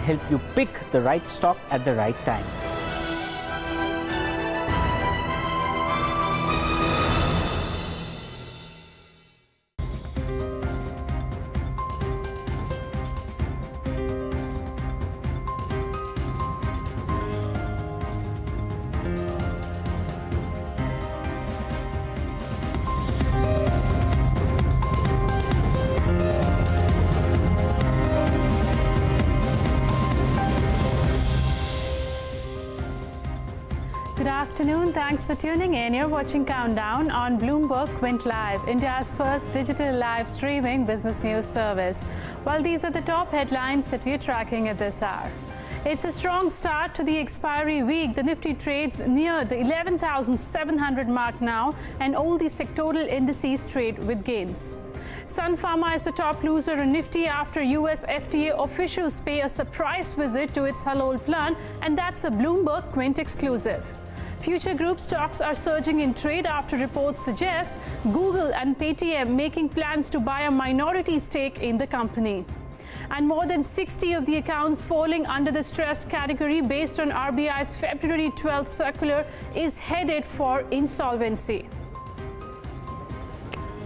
help you pick the right stock at the right time. Good afternoon. Thanks for tuning in. You're watching Countdown on Bloomberg Quint Live, India's first digital live streaming business news service. Well, these are the top headlines that we're tracking at this hour. It's a strong start to the expiry week. The Nifty trades near the 11,700 mark now, and all the sectoral indices trade with gains. Sun Pharma is the top loser in Nifty after US FDA officials pay a surprise visit to its Halol plant, and that's a Bloomberg Quint exclusive. Future Group stocks are surging in trade after reports suggest Google and Paytm making plans to buy a minority stake in the company. And more than 60 of the accounts falling under the stressed category based on RBI's February 12th circular is headed for insolvency.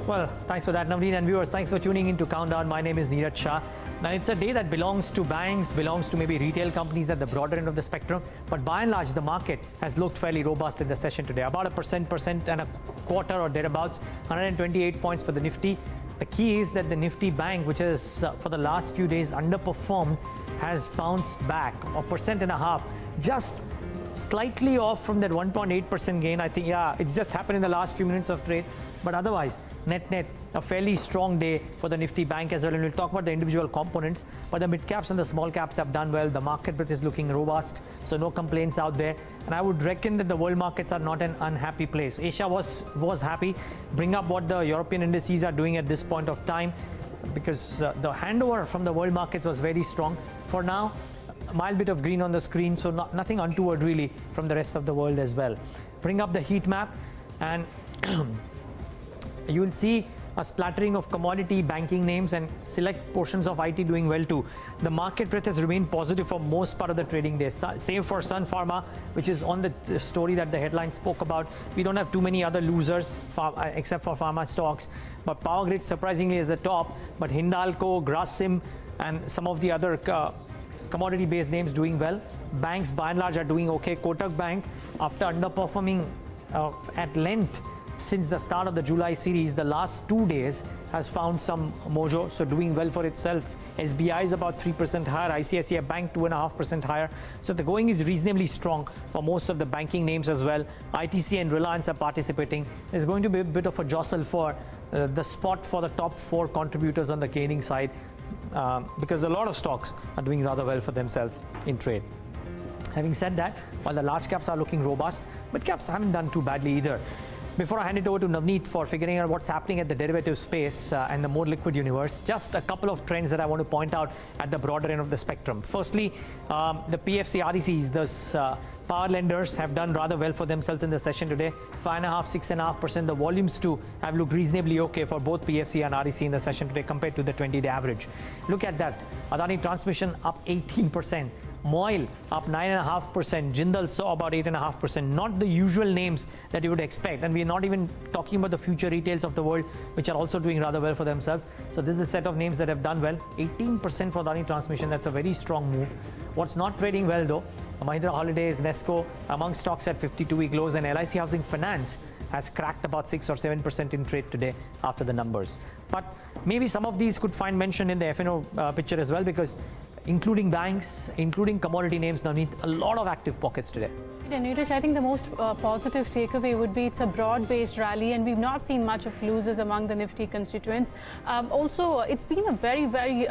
Well, thanks for that, Naveen, and viewers, thanks for tuning in to Countdown. My name is Neeraj Shah. Now, it's a day that belongs to banks, belongs to maybe retail companies at the broader end of the spectrum. But by and large, the market has looked fairly robust in the session today. About a percent and a quarter or thereabouts, 128 points for the Nifty. The key is that the Nifty Bank, which has for the last few days underperformed, has bounced back a 1.5%, just slightly off from that 1.8% gain. I think, yeah, it's just happened in the last few minutes of trade. But otherwise, net, a fairly strong day for the Nifty Bank as well. And we'll talk about the individual components. But the mid caps and the small caps have done well. The market breadth is looking robust, so no complaints out there. And I would reckon that the world markets are not an unhappy place. Asia was happy. Bring up what the European indices are doing at this point of time, because the handover from the world markets was very strong. For now, a mild bit of green on the screen, so nothing untoward really from the rest of the world as well. Bring up the heat map, and you will see a splattering of commodity banking names and select portions of IT doing well too. The market breadth has remained positive for most part of the trading day. Same for Sun Pharma, which is on the story that the headline spoke about. We don't have too many other losers except for pharma stocks. But Power Grid surprisingly is the top. But Hindalco, Grasim, and some of the other commodity-based names doing well. Banks by and large are doing okay. Kotak Bank, after underperforming at length since the start of the July series, the last 2 days has found some mojo, so doing well for itself. SBI is about 3% higher, ICICI Bank 2.5% higher. So the going is reasonably strong for most of the banking names as well. ITC and Reliance are participating. There's going to be a bit of a jostle for the spot for the top 4 contributors on the gaining side, because a lot of stocks are doing rather well for themselves in trade. Having said that, while the large caps are looking robust, mid caps haven't done too badly either. Before I hand it over to Navneet for figuring out what's happening at the derivative space and the more liquid universe, just a couple of trends that I want to point out at the broader end of the spectrum. Firstly, the PFC RECs, those power lenders, have done rather well for themselves in the session today. 5.5%, 6.5%. The volumes too have looked reasonably okay for both PFC and REC in the session today compared to the 20-day average. Look at that. Adani Transmission up 18%. Moil up 9.5%. Jindal saw about 8.5%. Not the usual names that you would expect. And we're not even talking about the future retails of the world, which are also doing rather well for themselves. So this is a set of names that have done well. 18% for Adani Transmission. That's a very strong move. What's not trading well though, Mahindra Holidays, Nesco, among stocks at 52-week lows, and LIC Housing Finance has cracked about 6 or 7% in trade today after the numbers. But maybe some of these could find mention in the FNO picture as well, because including banks, including commodity names, Navneet, a lot of active pockets today. And Neeraj, I think the most positive takeaway would be it's a broad-based rally, and we've not seen much of losers among the Nifty constituents. Also, it's been a very, very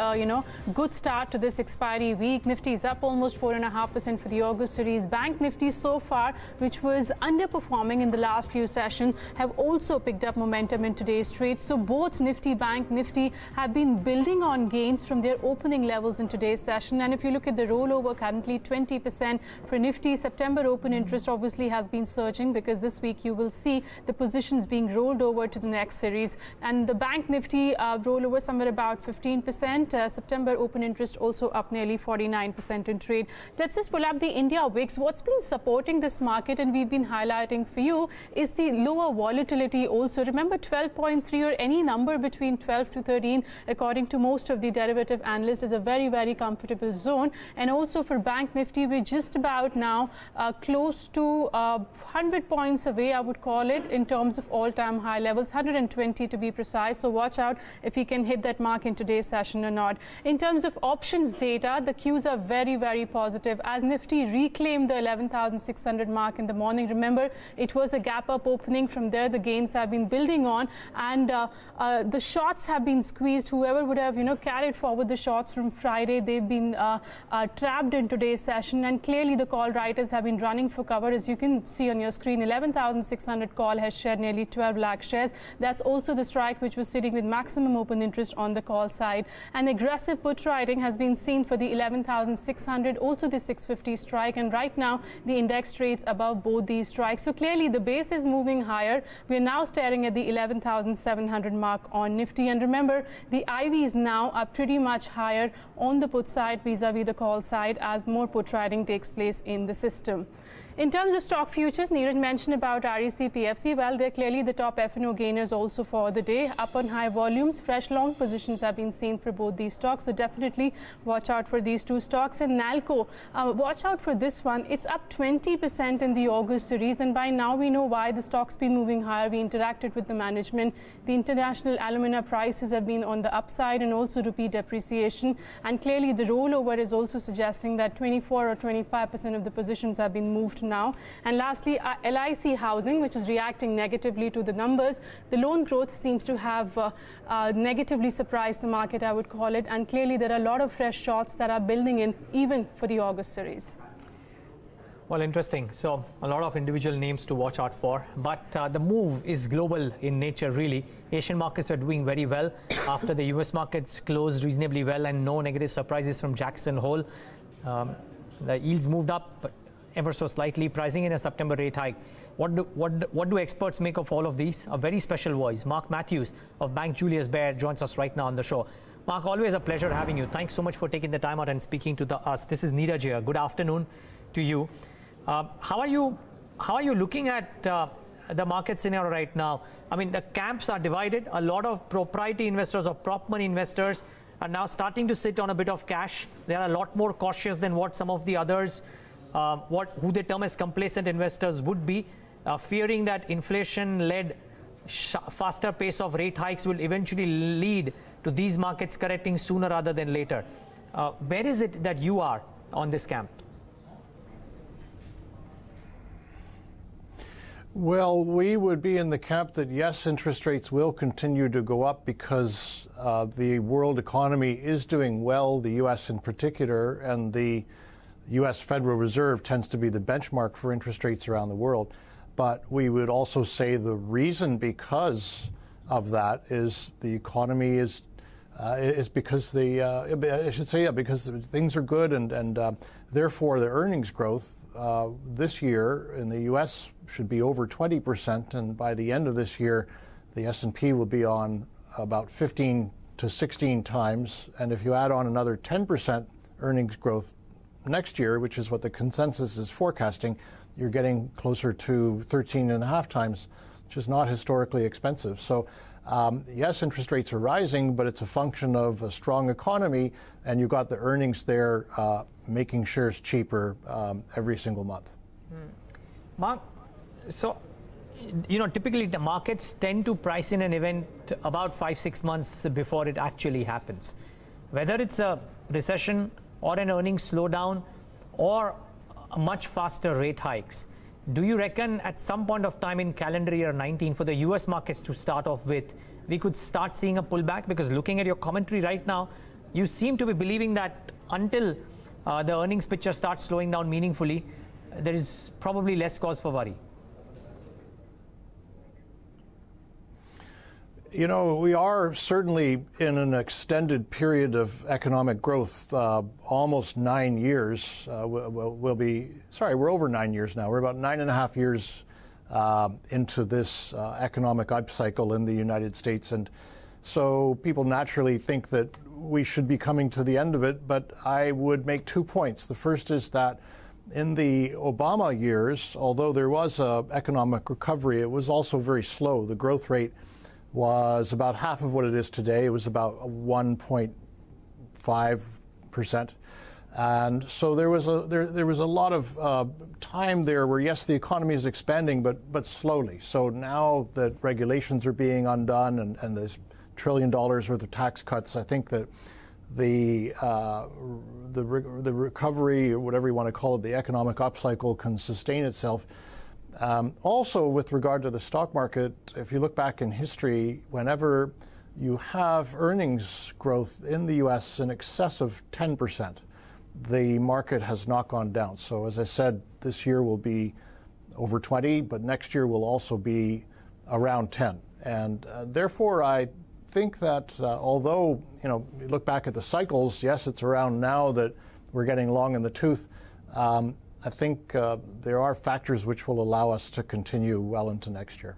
good start to this expiry week. Nifty is up almost 4.5% for the August series. Bank Nifty so far, which was underperforming in the last few sessions, have also picked up momentum in today's trade. So both Nifty, Bank Nifty have been building on gains from their opening levels in today's session. And if you look at the rollover, currently 20% for Nifty. September open interest obviously has been surging because this week you will see the positions being rolled over to the next series. And the Bank Nifty rollover somewhere about 15%. September open interest also up nearly 49% in trade. Let's just pull up the India VIX. What's been supporting this market, and we've been highlighting for you, is the lower volatility also. Remember, 12.3 or any number between 12 to 13, according to most of the derivative analysts, is a very, very comfortable zone. And also for Bank Nifty, we're just about now close to 100 points away, I would call it, in terms of all-time high levels, 120 to be precise. So watch out if we can hit that mark in today's session or not. In terms of options data, the cues are very, very positive as Nifty reclaimed the 11,600 mark in the morning. Remember, it was a gap up opening. From there, the gains have been building on, and the shorts have been squeezed. Whoever would have, carried forward the shorts from Friday, they've been trapped in today's session, and clearly the call writers have been running for cover. As you can see on your screen, 11,600 call has shared nearly 12 lakh shares. That's also the strike which was sitting with maximum open interest on the call side. And aggressive put writing has been seen for the 11,600, also the 650 strike, and right now the index trades above both these strikes. So clearly the base is moving higher. We're now staring at the 11,700 mark on Nifty, and remember, the IVs now are pretty much higher on the put side vis-a-vis the call side as more put writing takes place in the system. In terms of stock futures, Neeraj mentioned about REC PFC. Well, they're clearly the top F&O gainers also for the day. Up on high volumes, fresh long positions have been seen for both these stocks. So definitely watch out for these two stocks. And Nalco, watch out for this one. It's up 20% in the August series. And by now we know why the stock's been moving higher. We interacted with the management. The international alumina prices have been on the upside, and also rupee depreciation. And clearly the rollover is also suggesting that 24 or 25% of the positions have been moved now. And lastly, LIC Housing, which is reacting negatively to the numbers. The loan growth seems to have negatively surprised the market, I would call it. And clearly there are a lot of fresh shorts that are building in even for the August series. Well, interesting. So a lot of individual names to watch out for, but the move is global in nature, really. Asian markets are doing very well after the US markets closed reasonably well, and no negative surprises from Jackson Hole. The yields moved up ever so slightly, pricing in a September rate hike. What do experts make of all of these? A very special voice. Mark Matthews of Bank Julius Baer joins us right now on the show. Mark, always a pleasure having you. Thanks so much for taking the time out and speaking to us. This is Neeraj here. Good afternoon to you. How are you looking at the market scenario right now? I mean, the camps are divided. A lot of proprietary investors or prop money investors are now starting to sit on a bit of cash. They are a lot more cautious than what some of the others, who they term as complacent investors, would be, fearing that inflation-led faster pace of rate hikes will eventually lead to these markets correcting sooner rather than later. Where is it that you are on this camp? Well, we would be in the camp that yes, interest rates will continue to go up because the world economy is doing well, the U.S. in particular, and the U.S. Federal Reserve tends to be the benchmark for interest rates around the world. But we would also say the reason because of that is the economy is because because things are good, and therefore the earnings growth this year in the U.S. should be over 20%, and by the end of this year, the S&P will be on about 15 to 16 times, and if you add on another 10% earnings growth next year, which is what the consensus is forecasting, you're getting closer to 13.5 times, which is not historically expensive. So yes, interest rates are rising, but it's a function of a strong economy, and you've got the earnings there making shares cheaper every single month. Mark, so typically the markets tend to price in an event about 5-6 months before it actually happens. Whether it's a recession or an earnings slowdown or a much faster rate hikes, do you reckon at some point of time in calendar year 19 for the US markets to start off with, we could start seeing a pullback? Because looking at your commentary right now, you seem to be believing that until the earnings picture starts slowing down meaningfully, there is probably less cause for worry. You know, we are certainly in an extended period of economic growth, almost 9 years. We're over 9 years now. We're about 9.5 years into this economic upcycle in the United States. And so people naturally think that we should be coming to the end of it. But I would make 2 points. The first is that in the Obama years, although there was an economic recovery, it was also very slow. The growth rate was about half of what it is today. It was about 1.5%. And so there was a lot of time there where, yes, the economy is expanding, but slowly. So now that regulations are being undone and there's $1 trillion worth of tax cuts, I think that the recovery, or whatever you want to call it, the economic upcycle can sustain itself. Also, with regard to the stock market, if you look back in history, whenever you have earnings growth in the U.S. in excess of 10%, the market has not gone down. So as I said, this year will be over 20, but next year will also be around 10. And therefore, I think that although, you look back at the cycles, yes, it's around now that we're getting long in the tooth. I think there are factors which will allow us to continue well into next year.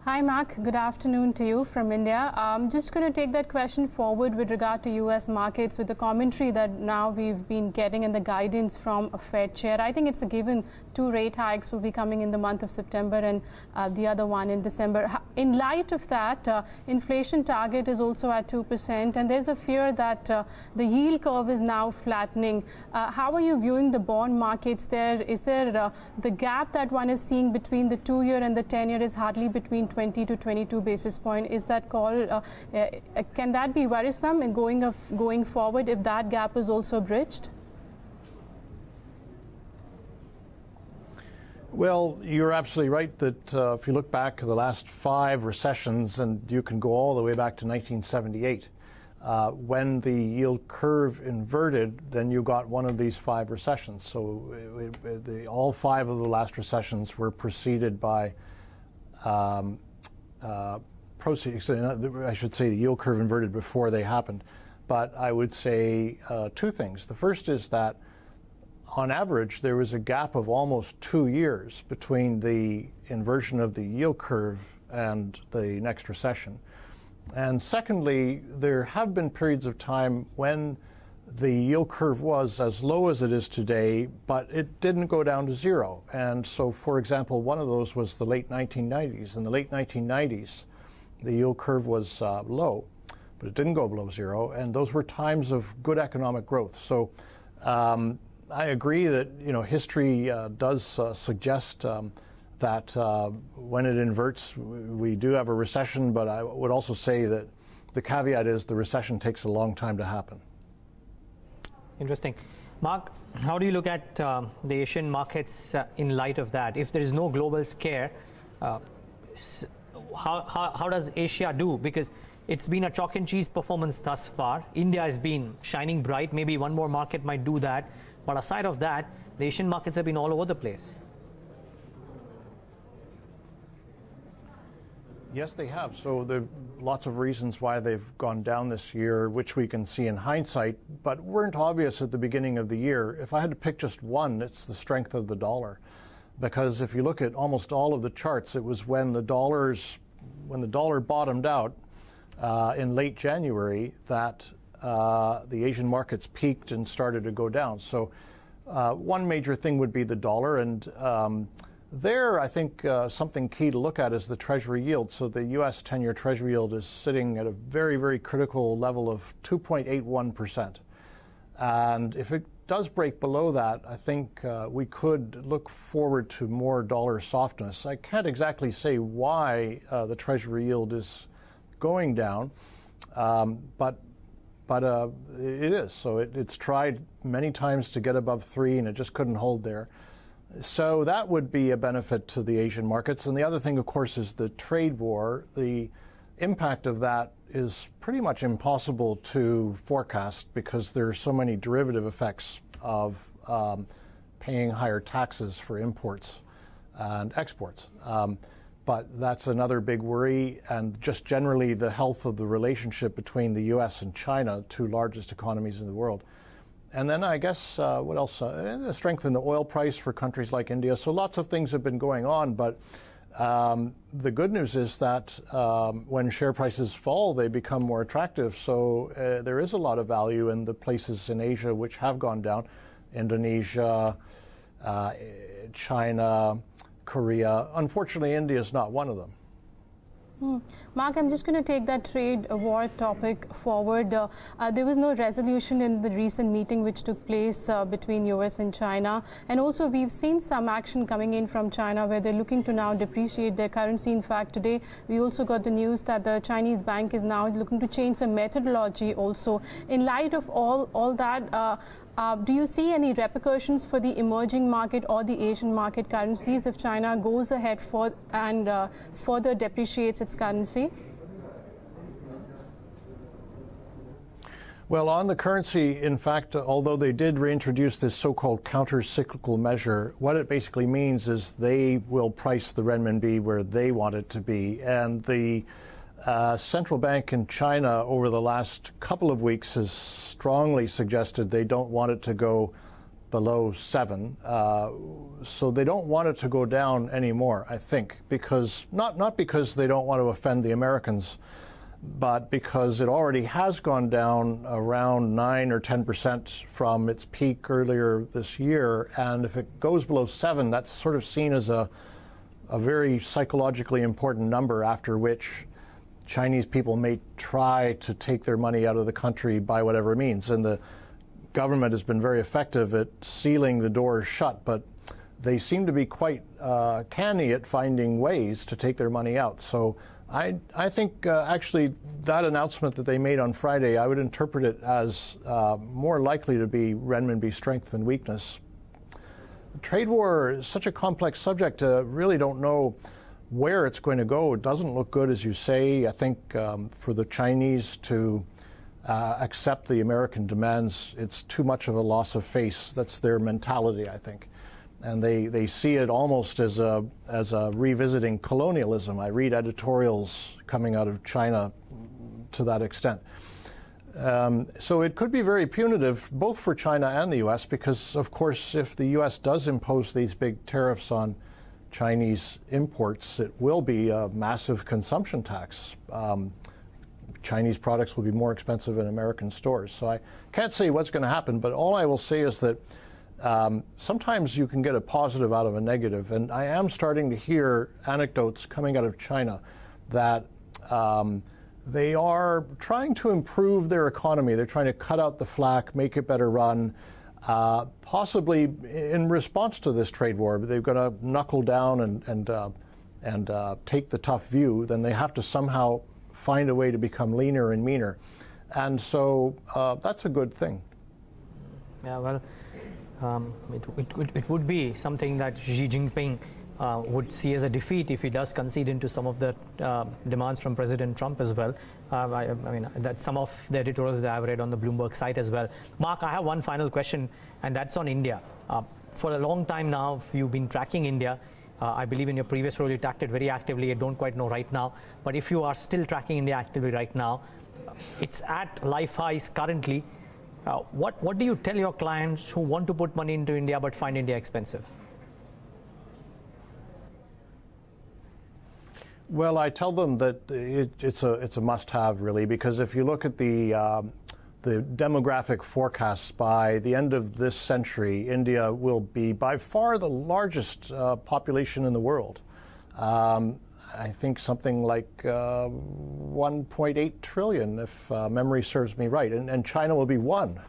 Hi, Mark. Good afternoon to you from India. I'm just going to take that question forward with regard to U.S. markets with the commentary that now we've been getting and the guidance from a Fed chair. I think it's a given 2 rate hikes will be coming in the month of September and the other one in December. In light of that, inflation target is also at 2%, and there's a fear that the yield curve is now flattening. How are you viewing the bond markets there? Is there the gap that one is seeing between the 2-year and the 10-year is hardly between 20 to 22 basis point? Is that call, can that be worrisome in going forward if that gap is also bridged? Well, you're absolutely right that if you look back at the last 5 recessions, and you can go all the way back to 1978, when the yield curve inverted, then you got one of these 5 recessions. So all 5 of the last recessions were preceded by proceeds. I should say the yield curve inverted before they happened. But I would say 2 things. The first is that on average, there was a gap of almost 2 years between the inversion of the yield curve and the next recession. And secondly, there have been periods of time when the yield curve was as low as it is today, but it didn't go down to 0. And so, for example, one of those was the late 1990s. In the late 1990s, the yield curve was low, but it didn't go below 0. And those were times of good economic growth. So I agree that history does suggest that when it inverts, we do have a recession. But I would also say that the caveat is the recession takes a long time to happen. Interesting. Mark, how do you look at the Asian markets in light of that? If there is no global scare, how does Asia do? Because it's been a chalk and cheese performance thus far. India has been shining bright. Maybe one more market might do that. But aside of that, the Asian markets have been all over the place. Yes, they have. So there are lots of reasons why they've gone down this year, which we can see in hindsight, but weren't obvious at the beginning of the year. If I had to pick just one, it's the strength of the dollar. Because if you look at almost all of the charts, it was when the dollar bottomed out in late January that the Asian markets peaked and started to go down. So one major thing would be the dollar, and there, I think something key to look at is the Treasury yield. So the U.S. 10-year Treasury yield is sitting at a very, very critical level of 2.81%. And if it does break below that, I think we could look forward to more dollar softness. I can't exactly say why the Treasury yield is going down, but it is. So it's tried many times to get above 3, and it just couldn't hold there. So that would be a benefit to the Asian markets. And the other thing, of course, is the trade war. The impact of that is pretty much impossible to forecast because there are so many derivative effects of paying higher taxes for imports and exports. but that's another big worry, and just generally the health of the relationship between the U.S. and China, two largest economies in the world. And then I guess, what else? The strength in the oil price for countries like India. So lots of things have been going on, but the good news is that when share prices fall, they become more attractive. So there is a lot of value in the places in Asia which have gone down. Indonesia, China, Korea. Unfortunately, India is not one of them. Mark, I'm just going to take that trade war topic forward. There was no resolution in the recent meeting which took place between US and China. And also we've seen some action coming in from China where they're looking to now depreciate their currency. In fact, today we also got the news that the Chinese bank is now looking to change the methodology also. In light of all that, do you see any repercussions for the emerging market or the Asian market currencies if China goes ahead and further depreciates its currency? Well, on the currency, in fact, although they did reintroduce this so-called counter-cyclical measure, what it basically means is they will price the renminbi where they want it to be. And the central bank in China over the last couple of weeks has strongly suggested they don't want it to go below 7. So they don't want it to go down anymore, I think, because not because they don't want to offend the Americans, but because it already has gone down around 9 or 10% from its peak earlier this year. And if it goes below 7, that's sort of seen as a very psychologically important number after which Chinese people may try to take their money out of the country by whatever means. And the government has been very effective at sealing the doors shut, but they seem to be quite canny at finding ways to take their money out. So I think actually that announcement that they made on Friday, I would interpret it as more likely to be renminbi strength than weakness. The trade war is such a complex subject, really don't know where it's going to go. It doesn't look good, as you say. I think for the Chinese to accept the American demands, it's too much of a loss of face. That's their mentality, I think. And they see it almost as a revisiting colonialism. I read editorials coming out of China to that extent. So it could be very punitive, both for China and the U.S., because, of course, if the U.S. does impose these big tariffs on Chinese imports, it will be a massive consumption tax. Chinese products will be more expensive in American stores. So I can't say what's going to happen, but all I will say is that sometimes you can get a positive out of a negative. And I am starting to hear anecdotes coming out of China that they are trying to improve their economy. They're trying to cut out the flack, make it better run. Possibly in response to this trade war, they've got to knuckle down and take the tough view. Then they have to somehow find a way to become leaner and meaner, and so that's a good thing. Yeah, well, it would be something that Xi Jinping would see as a defeat if he does concede into some of the demands from President Trump as well. I mean, that's some of the editorials that I've read on the Bloomberg site as well. Mark, I have one final question, and that's on India. For a long time now, you've been tracking India. I believe in your previous role you tracked it very actively. I don't quite know right now. But if you are still tracking India actively right now, it's at life highs currently. What do you tell your clients who want to put money into India but find India expensive? Well, I tell them that it's a must-have, really, because if you look at the demographic forecasts, by the end of this century, India will be by far the largest population in the world. I think something like 1.8 trillion, if memory serves me right, and China will be 1.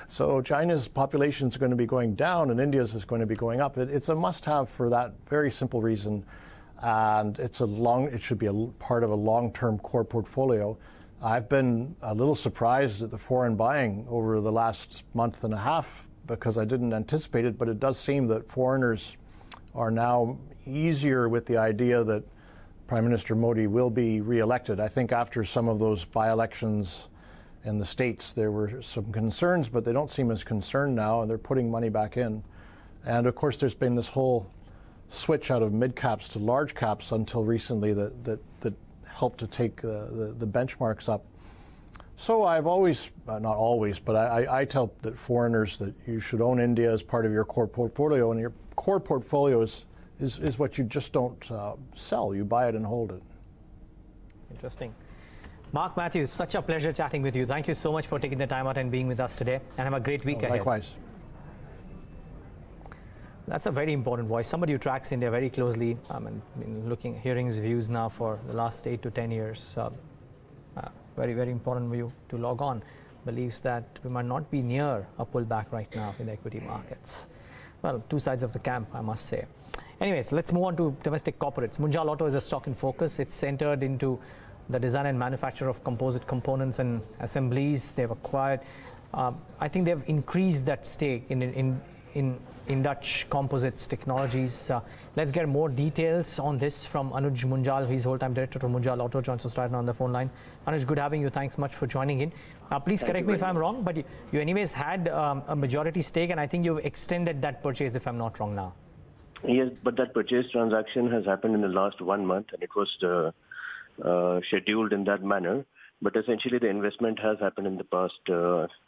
So China's population is going to be going down, and India's is going to be going up. It's a must-have for that very simple reason. And it should be a part of a long-term core portfolio. I've been a little surprised at the foreign buying over the last month and a half because I didn't anticipate it, but it does seem that foreigners are now easier with the idea that Prime Minister Modi will be re-elected. I think after some of those by-elections in the States, there were some concerns, but they don't seem as concerned now, and they're putting money back in. And of course, there's been this whole switch out of mid caps to large caps until recently that helped to take the benchmarks up. So I've always, not always, but I tell that foreigners that you should own India as part of your core portfolio, and your core portfolio is what you just don't sell. You buy it and hold it. Interesting. Mark Matthews, such a pleasure chatting with you. Thank you so much for taking the time out and being with us today, and have a great week ahead. Likewise. That's a very important voice. Somebody who tracks India very closely. I mean, hearing his views now for the last 8 to 10 years. Very, very important view to log on. Believes that we might not be near a pullback right now in the equity markets. Well, two sides of the camp, I must say. Anyways, let's move on to domestic corporates. Munjal Auto is a stock in focus. It's entered into the design and manufacture of composite components and assemblies. They've acquired. I think they've increased that stake in Dutch Composites Technologies. Let's get more details on this from Anuj Munjal. He's whole-time director of Munjal Auto, joins us right now on the phone line. Anuj, good having you. Thanks much for joining in. Please correct me if I'm wrong, but you anyways had a majority stake, and I think you've extended that purchase, if I'm not wrong now. Yes, but that purchase transaction has happened in the last 1 month, and it was scheduled in that manner. But essentially, the investment has happened in the past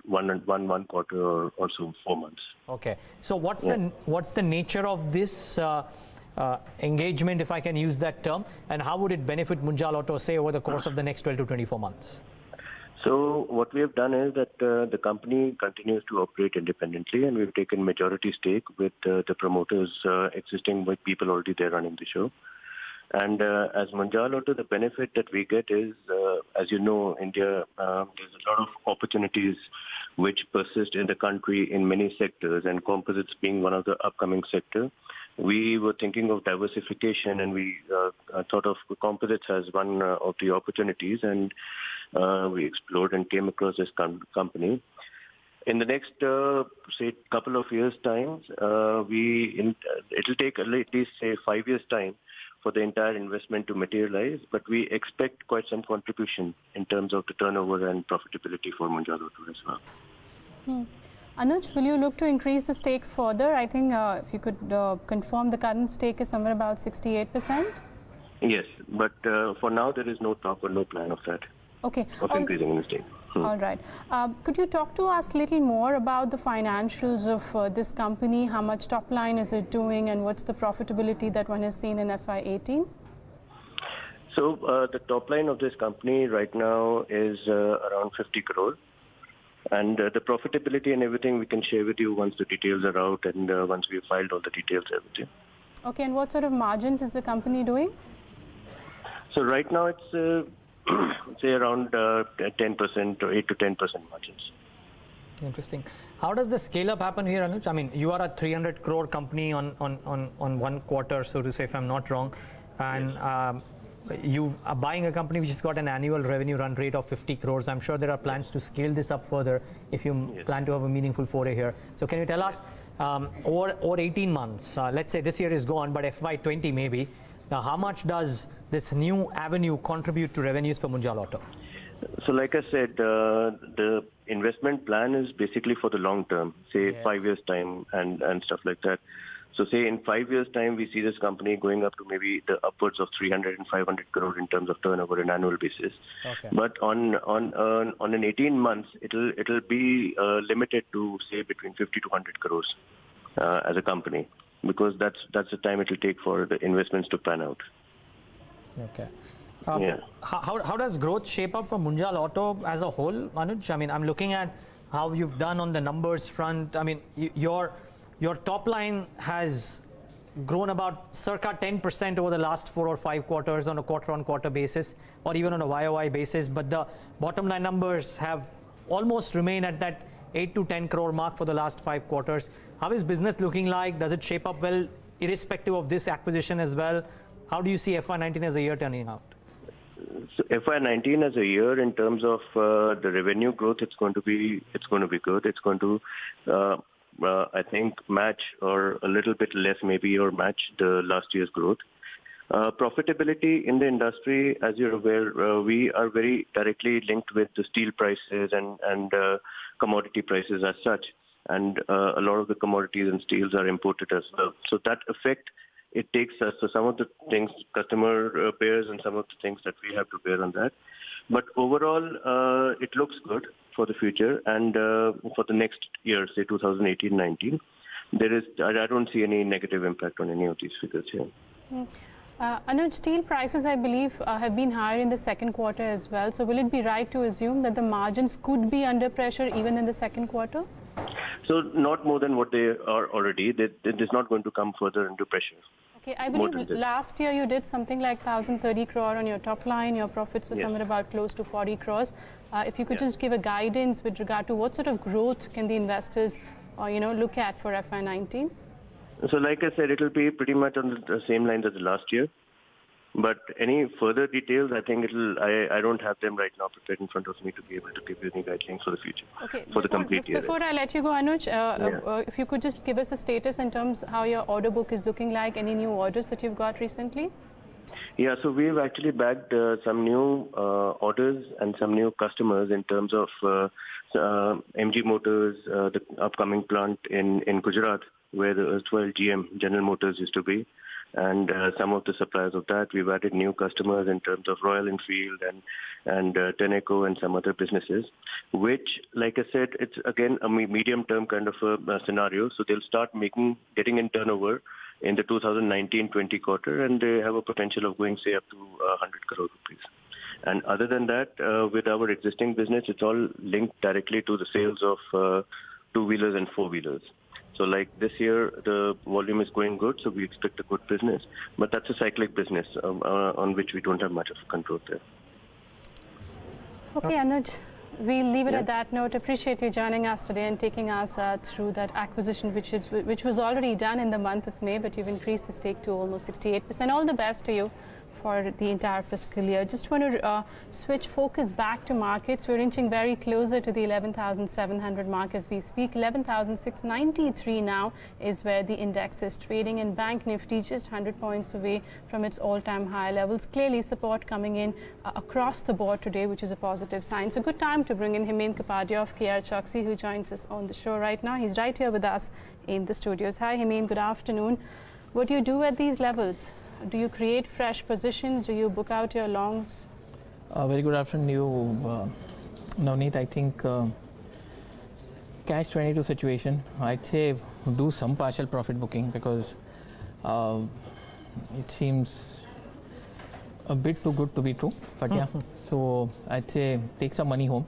one quarter or so, 4 months. Okay. So what's the nature of this engagement, if I can use that term, and how would it benefit Munjal Auto, say, over the course of the next 12 to 24 months? So what we have done is that the company continues to operate independently, and we've taken majority stake with the promoters existing with people already there running the show. And as Munjal Auto, the benefit that we get is, as you know, India, there's a lot of opportunities which persist in the country in many sectors, and composites being one of the upcoming sector. We were thinking of diversification, and we thought of composites as one of the opportunities, and we explored and came across this company. In the next, say, couple of years' time, it'll take at least, say, 5 years' time for the entire investment to materialize, but we expect quite some contribution in terms of the turnover and profitability for Munjal Auto as well. Anuj, will you look to increase the stake further? I think if you could confirm, the current stake is somewhere about 68%? Yes, but for now there is no talk or no plan of that. Okay. Of increasing in the stake. All right. Could you talk to us a little more about the financials of this company? How much top line is it doing, and what's the profitability that one has seen in FY18? So the top line of this company right now is around 50 crore. And the profitability and everything we can share with you once the details are out and once we've filed all the details, everything. Okay, and what sort of margins is the company doing? So right now it's say around 10% or 8 to 10% margins. Interesting. How does the scale up happen here, Anuj? I mean, you are a 300 crore company on 1 quarter, so to say, if I'm not wrong. And yes. You are buying a company which has got an annual revenue run rate of 50 crores. I'm sure there are plans to scale this up further if you plan to have a meaningful foray here. So can you tell us, over 18 months, let's say this year is gone, but FY20 maybe, now how much does this new avenue contribute to revenues for Munjal Auto? So like I said, the investment plan is basically for the long term, say 5 years time and stuff like that. So say in 5 years' time, we see this company going up to maybe the upwards of 300 and 500 crore in terms of turnover on an annual basis. Okay. But on an 18 months, it'll be limited to say between 50 to 100 crores as a company, because that's the time it'll take for the investments to pan out. Okay. How does growth shape up for Munjal Auto as a whole, Anuj? I mean, I'm looking at how you've done on the numbers front. I mean, your top line has grown about circa 10% over the last 4 or 5 quarters on a quarter-on-quarter basis, or even on a YOY basis. But the bottom line numbers have almost remained at that 8 to 10 crore mark for the last 5 quarters. How is business looking like? Does it shape up well, irrespective of this acquisition as well? How do you see FY19 as a year turning out? So FY19 as a year, in terms of the revenue growth, it's going to be good. It's going to I think match or a little bit less maybe, or match the last year's growth. Profitability in the industry, as you're aware, we are very directly linked with the steel prices and commodity prices as such. And a lot of the commodities and steels are imported as well. So that effect it takes us. So some of the things customer bears and some of the things that we have to bear on that. But overall, it looks good for the future and for the next year, say 2018-19. I don't see any negative impact on any of these figures here. Anuj, steel prices, I believe, have been higher in the second quarter as well. So will it be right to assume that the margins could be under pressure even in the second quarter? So not more than what they are already. It is not going to come further into pressure. Okay, I believe last year you did something like 1,030 crore on your top line. Your profits were somewhere about close to 40 crores. If you could just give a guidance with regard to what sort of growth can the investors look at for FY19? So like I said, it will be pretty much on the same lines as the last year. But any further details, I think I don't have them right now prepared in front of me to be able to give you any guidelines for the future, for the complete year. Before I let you go, Anuj, if you could just give us a status in terms of how your order book is looking like, any new orders that you've got recently? Yeah, so we've actually bagged some new orders and some new customers in terms of MG Motors, the upcoming plant in Gujarat, where the erstwhile GM, General Motors, used to be. And some of the suppliers of that, we've added new customers in terms of Royal Enfield and Tenneco and some other businesses, which, like I said, it's again a medium-term kind of a scenario. So they'll start getting in turnover in the 2019-20 quarter, and they have a potential of going, say, up to 100 crore rupees. And other than that, with our existing business, it's all linked directly to the sales of two-wheelers and four-wheelers. So like this year, the volume is going good, so we expect a good business. But that's a cyclic business on which we don't have much of control there. Okay, Anuj, we'll leave it at that note. Appreciate you joining us today and taking us through that acquisition, which was already done in the month of May, but you've increased the stake to almost 68%. All the best to you for the entire fiscal year. Just want to switch focus back to markets. We're inching very closer to the 11,700 mark as we speak. 11,693 now is where the index is trading, and Bank Nifty just 100 points away from its all-time high levels. Clearly support coming in across the board today, which is a positive sign. So good time to bring in Hemen Kapadia of KRChoksey, who joins us on the show right now. He's right here with us in the studios. Hi Hemen, good afternoon. What do you do at these levels? Do you create fresh positions? Do you book out your longs? Very good afternoon, you, Navneet. I think catch 22 situation. I'd say do some partial profit booking because it seems a bit too good to be true. But yeah, so I'd say take some money home.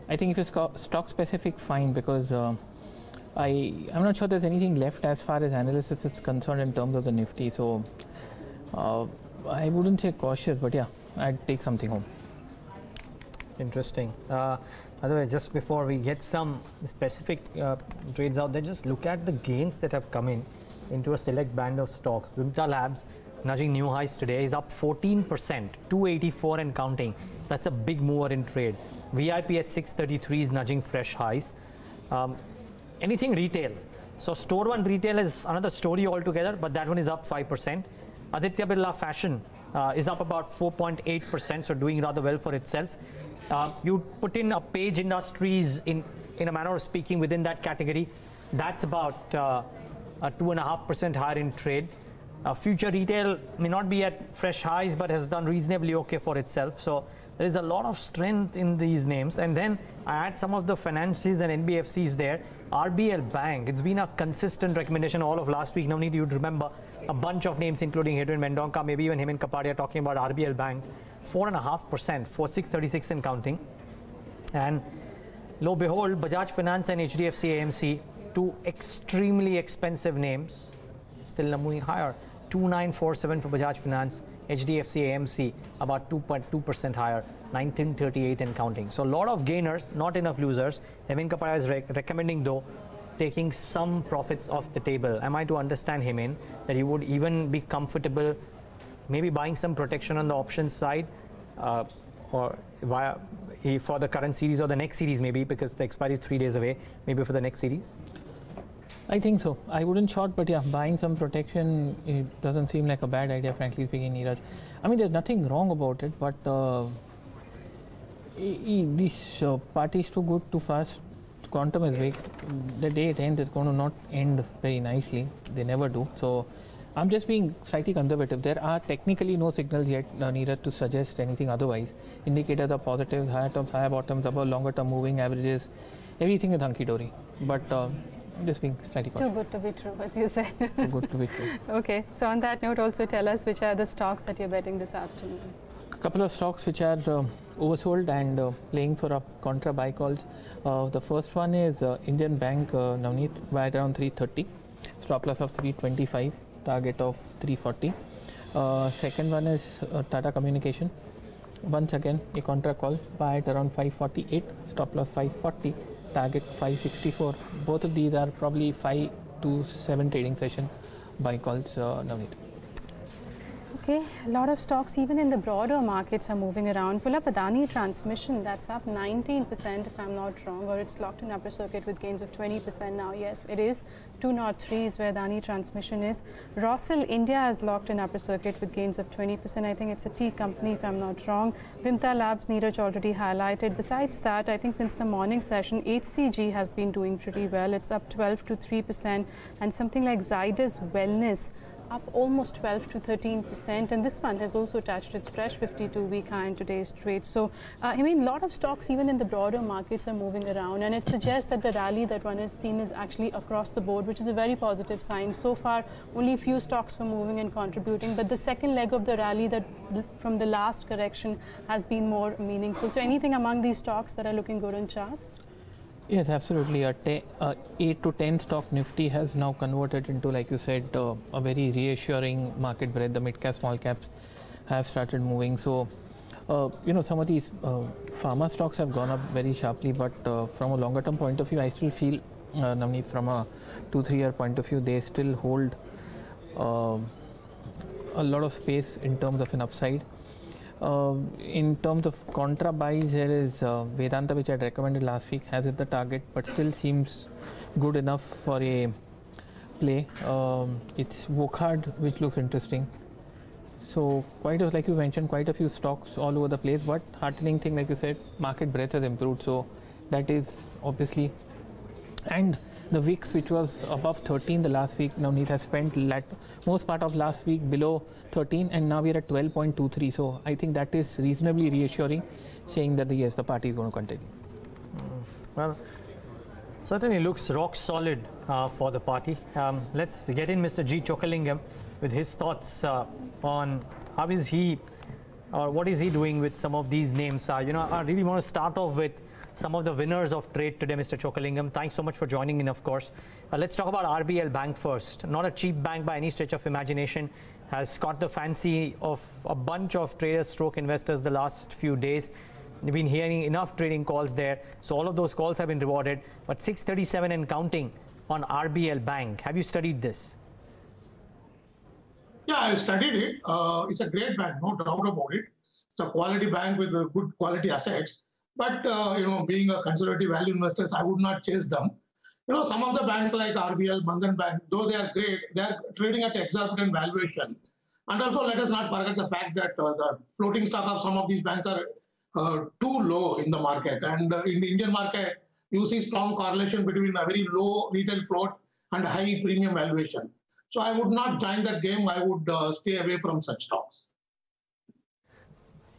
I think if it's stock specific, fine, because I'm not sure there's anything left as far as analysis is concerned in terms of the Nifty. So I wouldn't say cautious, but yeah, I'd take something home. Interesting. By the way, just before we get some specific trades out there, just look at the gains that have come into a select band of stocks. Vimta Labs nudging new highs today is up 14%, 284 and counting. That's a big mover in trade. VIP at 633 is nudging fresh highs. Anything retail. So Store One retail is another story altogether, but that one is up 5%. Aditya Birla Fashion is up about 4.8%, so doing rather well for itself. You put in a Page Industries in a manner of speaking within that category. That's about 2.5% higher in trade. Future Retail may not be at fresh highs, but has done reasonably okay for itself. So there is a lot of strength in these names. And then I add some of the financials and NBFCs there. RBL Bank, it's been a consistent recommendation all of last week. Navneet, you'd remember a bunch of names, including Hedwin Mendonca, maybe even Hemen Kapadia, talking about RBL Bank. 4.5%, 4636 and counting. And lo behold, Bajaj Finance and HDFC AMC, two extremely expensive names, still moving higher. 2947 for Bajaj Finance, HDFC AMC about 2.2% higher, 1938 and counting. So a lot of gainers, not enough losers. Hemen Kapadia is recommending though taking some profits off the table. Am I to understand, Hemen, that he would even be comfortable maybe buying some protection on the options side or for the current series or the next series maybe, because the expiry is 3 days away, maybe for the next series? I think so. I wouldn't short, but yeah, buying some protection, it doesn't seem like a bad idea, frankly speaking, Neeraj. I mean, there's nothing wrong about it, but this party is too good, too fast. Quantum is weak. The day it ends, it's going to not end very nicely. They never do. So I'm just being slightly conservative. There are technically no signals yet needed to suggest anything otherwise. Indicators are positives, higher tops, higher bottoms, above longer term moving averages. Everything is hunky-dory. But I'm just being slightly cautious. Too good to be true, as you say. Too good to be true. Okay, so on that note, also tell us which are the stocks that you're betting this afternoon. A couple of stocks which are oversold and playing for a contra buy calls. The first one is Indian Bank, Navneet, by around 330. Stop loss of 325, target of 340. Second one is Tata Communication. Once again, a contra call, buy at around 548, stop loss 540, target 564. Both of these are probably 5 to 7 trading session buy calls, Navneet. Okay, a lot of stocks even in the broader markets are moving around. Pull up Adani Transmission, that's up 19% if I'm not wrong, or it's locked in upper circuit with gains of 20% now. Yes, it is. 203 is where Adani Transmission is. Rossell India has locked in upper circuit with gains of 20%. I think it's a tea company if I'm not wrong. Vimta Labs, Neeraj already highlighted. Besides that, I think since the morning session, HCG has been doing pretty well. It's up 12 to 3%, and something like Zydus Wellness up almost 12 to 13%, and this one has also touched its fresh 52-week high in today's trade. So, I mean, a lot of stocks even in the broader markets are moving around, and it suggests that the rally that one has seen is actually across the board, which is a very positive sign. So far, only a few stocks were moving and contributing, but the second leg of the rally that from the last correction has been more meaningful. So, anything among these stocks that are looking good on charts? Yes, absolutely. 8 to 10 stock Nifty has now converted into, like you said, a very reassuring market breadth. The mid cap, small caps have started moving. So, you know, some of these pharma stocks have gone up very sharply, but from a longer term point of view, I still feel, Navneet, from a 2-3 year point of view, they still hold a lot of space in terms of an upside. In terms of contra buys, there is Vedanta, which I had recommended last week, has hit the target, but still seems good enough for a play. It's Wokhard, which looks interesting. So, like you mentioned, quite a few stocks all over the place, but heartening thing, like you said, market breadth has improved. So, that is obviously, and the VIX, which was above 13 the last week, now Navneet has spent most part of last week below 13, and now we are at 12.23. So I think that is reasonably reassuring, saying that yes, the party is going to continue. Well, certainly looks rock solid for the party. Let's get in Mr. G. Chokkalingam with his thoughts on how is he, or what is he doing with some of these names. You know, I really want to start off with some of the winners of trade today, Mr. Chokkalingam. Thanks so much for joining in, of course. Let's talk about RBL Bank first. Not a cheap bank by any stretch of imagination. Has caught the fancy of a bunch of traders stroke investors the last few days. We've been hearing enough trading calls there. So all of those calls have been rewarded. But 637 and counting on RBL Bank. Have you studied this? Yeah, I studied it. It's a great bank, no doubt about it. It's a quality bank with good quality assets. But, you know, being a conservative value investors, I would not chase them. You know, some of the banks like RBL, Bandhan Bank, though they are great, they are trading at exorbitant valuation. And also, let us not forget the fact that the floating stock of some of these banks are too low in the market. And in the Indian market, you see strong correlation between a very low retail float and high premium valuation. So I would not join that game. I would stay away from such stocks.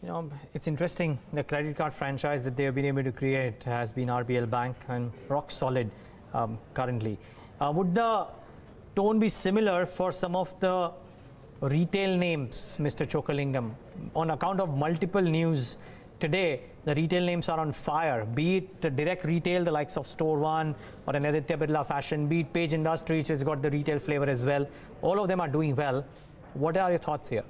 You know, it's interesting, the credit card franchise that they have been able to create has been RBL Bank, and rock solid currently. Would the tone be similar for some of the retail names, Mr. Chokkalingam? On account of multiple news today, the retail names are on fire, be it the direct retail, the likes of Store One or an Aditya Birla Fashion, be it Page Industries, which has got the retail flavor as well. All of them are doing well. What are your thoughts here?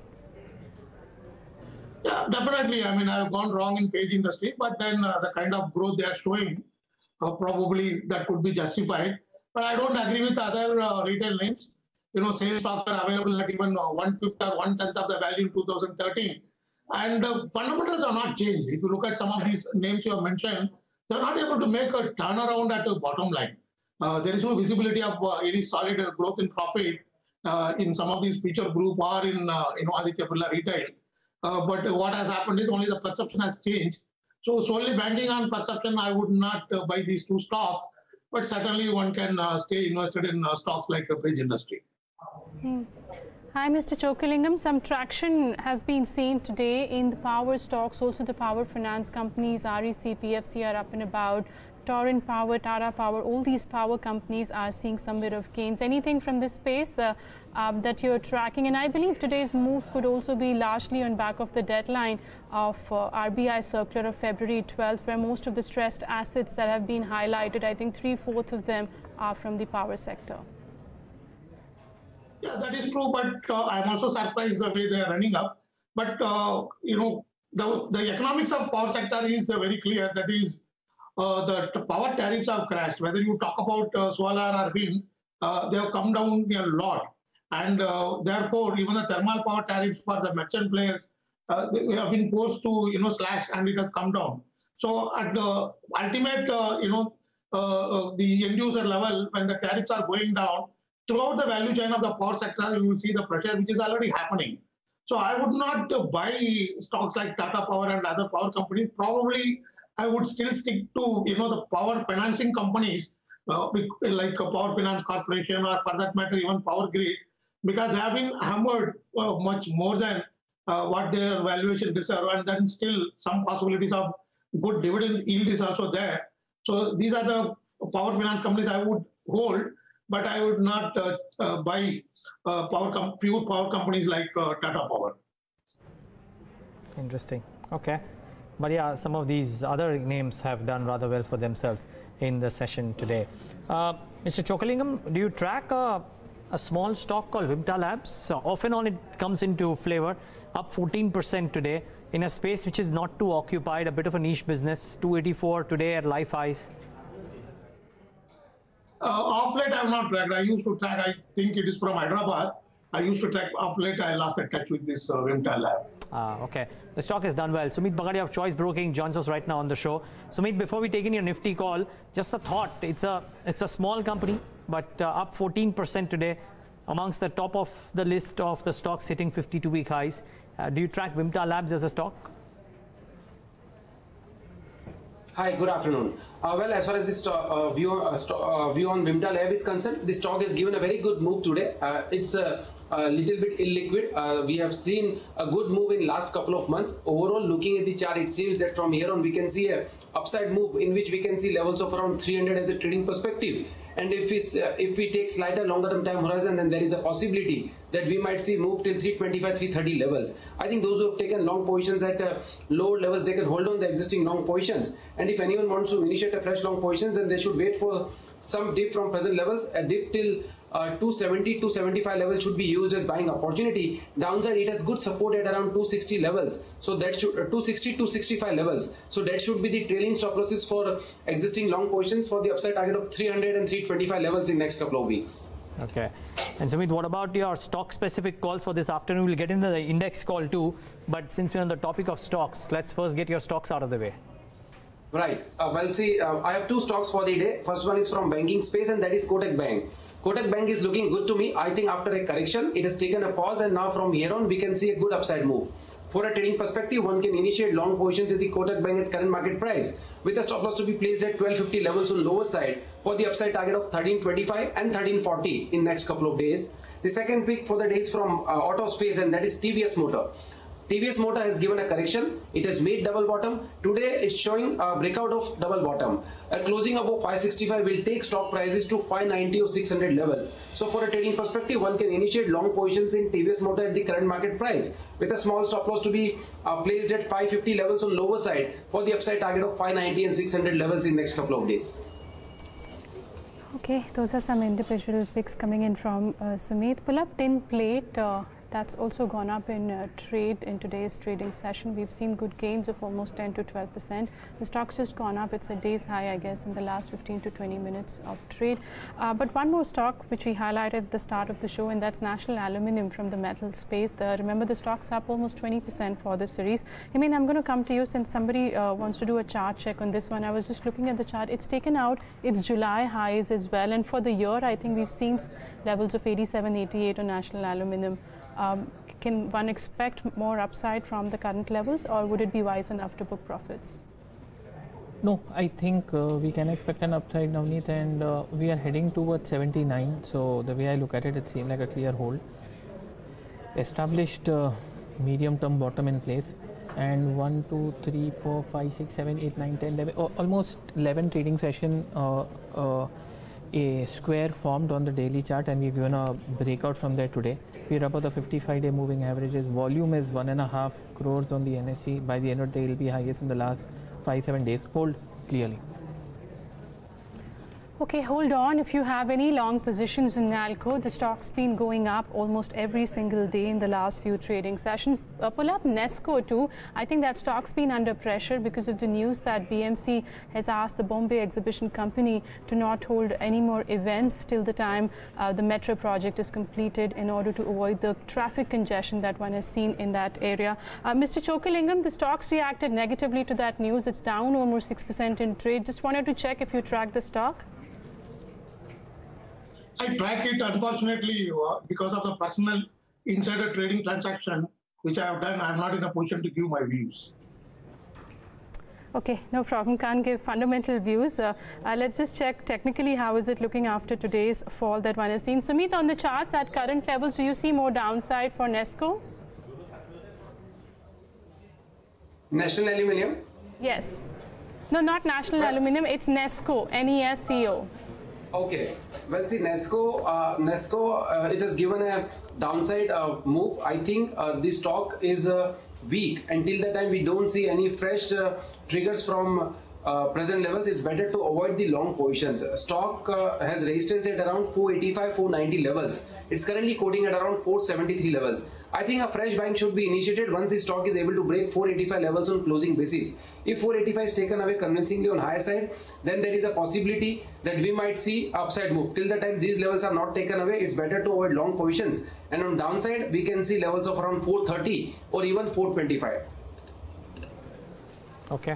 Yeah, definitely. I mean, I've gone wrong in Page Industry, but then the kind of growth they are showing, probably that could be justified. But I don't agree with other retail names. You know, same stocks are available at even 1/5 or 1/10 of the value in 2013. And fundamentals are not changed. If you look at some of these names you have mentioned, they're not able to make a turnaround at the bottom line. There is no visibility of any solid growth in profit in some of these feature group or in Aditya Birla Retail. But what has happened is only the perception has changed. So solely banking on perception, I would not buy these two stocks. But certainly one can stay invested in stocks like Page Industry. Hi, Mr. Chokkalingam. Some traction has been seen today in the power stocks. Also, the power finance companies, REC, PFC are up and about. Torrent Power, Tata Power, all these power companies are seeing some bit of gains. Anything from this space that you're tracking? And I believe today's move could also be largely on back of the deadline of RBI circular of February 12th, where most of the stressed assets that have been highlighted, I think 3/4 of them are from the power sector. Yeah, that is true, but I'm also surprised the way they are running up. But, the economics of power sector is very clear. That is, the power tariffs have crashed. Whether you talk about solar or wind, they have come down a lot. And therefore, even the thermal power tariffs for the merchant players, they have been forced to, slash, and it has come down. So at the ultimate, the end user level, when the tariffs are going down, throughout the value chain of the power sector, you will see the pressure which is already happening. So I would not buy stocks like Tata Power and other power companies. Probably I would still stick to the power financing companies like Power Finance Corporation, or for that matter even Power Grid, because they have been hammered much more than what their valuation deserve, and then still some possibilities of good dividend yield is also there. So these are the power finance companies I would hold, but I would not buy pure power companies like Tata Power. Interesting. Okay. But yeah, some of these other names have done rather well for themselves in the session today. Mr. Chokkalingam, do you track a small stock called Vimta Labs? Off and on it comes into flavor, up 14% today in a space which is not too occupied, a bit of a niche business, 284 today at life highs. Off late I have not tracked. I used to track, I think it is from Hyderabad. I used to track off late. I lost touch with this Vimta Lab. Okay. The stock has done well. Sumeet Bagadia of Choice Broking joins us right now on the show. Sumeet, before we take in your nifty call, just a thought. It's a small company, but up 14% today, amongst the top of the list of the stocks hitting 52-week highs. Do you track Vimta Labs as a stock? Hi, good afternoon. Well, as far as this view on Vimta Lab is concerned, this stock has given a very good move today. It's a little bit illiquid. We have seen a good move in last couple of months. Overall, looking at the chart, it seems that from here on we can see a upside move in which we can see levels of around 300 as a trading perspective. And if we take slightly longer term time horizon, then there is a possibility that we might see move till 325, 330 levels. I think those who have taken long positions at lower levels, they can hold on the existing long positions. And if anyone wants to initiate a fresh long positions, then they should wait for some dip from present levels. A dip till 270, 275 levels should be used as buying opportunity. Downside, it has good support at around 260 levels. So that should 260, 265 levels. So that should be the trailing stop losses for existing long positions for the upside target of 300 and 325 levels in next couple of weeks. Okay. And Sumeet, what about your stock specific calls for this afternoon? We'll get into the index call too. But since we're on the topic of stocks, let's first get your stocks out of the way. Right. Well, see, I have two stocks for the day. First one is from banking space, and that is Kotak Bank. Kotak Bank is looking good to me. I think after a correction, it has taken a pause, and now from here on, we can see a good upside move. For a trading perspective, one can initiate long positions in the Kotak Bank at current market price, with a stop loss to be placed at 1250 levels on lower side for the upside target of 1325 and 1340 in next couple of days. The second pick for the day is from auto space, and that is TVS Motor. TVS Motor has given a correction. It has made double bottom. Today it's showing a breakout of double bottom. A closing above 565 will take stock prices to 590 or 600 levels. So for a trading perspective, one can initiate long positions in TVS Motor at the current market price, with a small stop loss to be placed at 550 levels on lower side for the upside target of 590 and 600 levels in next couple of days. Okay, those are some individual picks coming in from Sumeet. Pull up tin plate. That's also gone up in trade in today's trading session. We've seen good gains of almost 10 to 12%. The stock's just gone up. It's a day's high, I guess, in the last 15 to 20 minutes of trade. But one more stock which we highlighted at the start of the show, and that's National Aluminium from the metal space. Remember, the stock's up almost 20% for this series. Hemen, I'm going to come to you since somebody wants to do a chart check on this one. I was just looking at the chart. It's taken out its July highs as well. And for the year, I think we've seen levels of 87, 88 on National Aluminium. Can one expect more upside from the current levels, or would it be wise enough to book profits? No, I think we can expect an upside, Navneet, and we are heading towards 79. So the way I look at it, it seems like a clear hold. established medium-term bottom in place, and 1, 2, 3, 4, 5, 6, 7, 8, 9, 10, 11, almost 11 trading session a square formed on the daily chart, and we've given a breakout from there today. We're above the 55-day moving averages. Volume is 1.5 crores on the NSE. By the end of the day, it will be highest in the last 5-7 days. Hold clearly. Okay, hold on. If you have any long positions in Nalco, the stock's been going up almost every single day in the last few trading sessions. Pull up Nesco too. I think that stock's been under pressure because of the news that BMC has asked the Bombay Exhibition Company to not hold any more events till the time the metro project is completed, in order to avoid the traffic congestion that one has seen in that area. Mr. Chokkalingam, the stock's reacted negatively to that news. It's down almost 6% in trade. Just wanted to check if you track the stock. I track it, unfortunately, because of the personal insider trading transaction which I have done. I'm not in a position to give my views. Okay, no problem. Can't give fundamental views. Let's just check technically how is it looking after today's fall that one has seen. Sumeet, on the charts at current levels, do you see more downside for Nesco? National Aluminium? Yes. No, not National Aluminium. It's Nesco, N-E-S-C-O. Okay. Well, see, Nesco, it has given a downside move. I think the stock is weak. Until the time we don't see any fresh triggers from present levels, it's better to avoid the long positions. Stock has resistance at around 485, 490 levels. It's currently quoting at around 473 levels. I think a fresh buying should be initiated once the stock is able to break 485 levels on closing basis. If 485 is taken away convincingly on higher side, then there is a possibility that we might see upside move. Till the time these levels are not taken away, it's better to avoid long positions. And on downside, we can see levels of around 430 or even 425. Okay.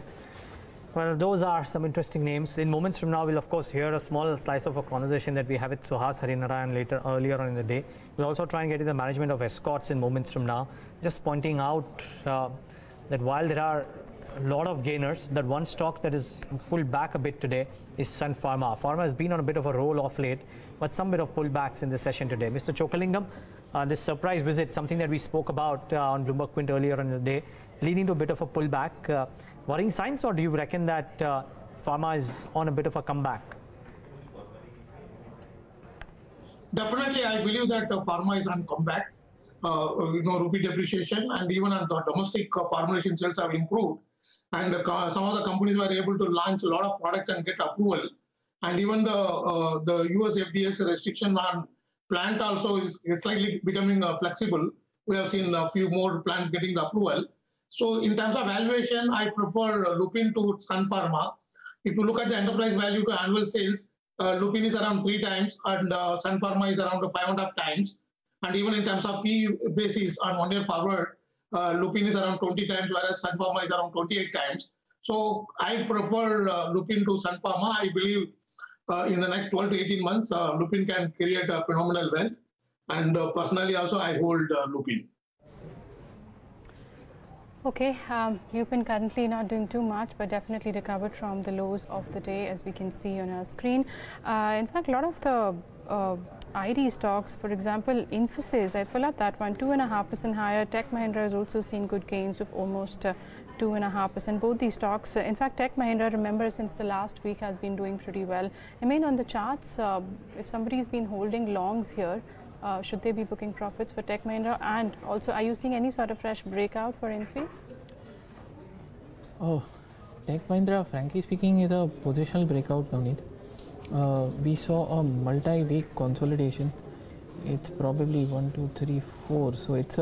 Well, those are some interesting names. In moments from now, we'll of course hear a small slice of a conversation that we have with Suhas Harinarayan earlier on in the day. We'll also try and get to the management of Escorts in moments from now. Just pointing out that while there are a lot of gainers, that one stock that is pulled back a bit today is Sun Pharma. Pharma has been on a bit of a roll off late, but some bit of pullbacks in the session today. Mr. Chokkalingam, this surprise visit, something that we spoke about on Bloomberg Quint earlier in the day, leading to a bit of a pullback. Worrying signs, or do you reckon that Pharma is on a bit of a comeback? Definitely, I believe that Pharma is on comeback. Rupee depreciation and even on the domestic formulation sales have improved. And some of the companies were able to launch a lot of products and get approval. And even the US FDA's restriction on plant also is slightly becoming flexible. We have seen a few more plants getting the approval. So in terms of valuation, I prefer Lupin to Sun Pharma. If you look at the enterprise value to annual sales, Lupin is around 3 times and Sun Pharma is around 5.5 times. And even in terms of P basis on 1 year forward, Lupin is around 20 times, whereas Sun Pharma is around 28 times. So I prefer Lupin to Sun Pharma. I believe in the next 12 to 18 months, Lupin can create a phenomenal wealth. And personally also, I hold Lupin. Okay, Lupin currently not doing too much, but definitely recovered from the lows of the day, as we can see on our screen. In fact, a lot of the ID stocks, for example, Infosys, I pull up that one, 2.5% higher. Tech Mahindra has also seen good gains of almost 2.5%. Both these stocks, in fact, Tech Mahindra, remember, since the last week has been doing pretty well. I mean, on the charts, if somebody's been holding longs here, should they be booking profits for Tech Mahindra? And also, are you seeing any sort of fresh breakout for Infi? Oh, Tech Mahindra, frankly speaking, is a positional breakout, Navneet. We saw a multi-week consolidation. It's probably 1, 2, 3, 4. So it's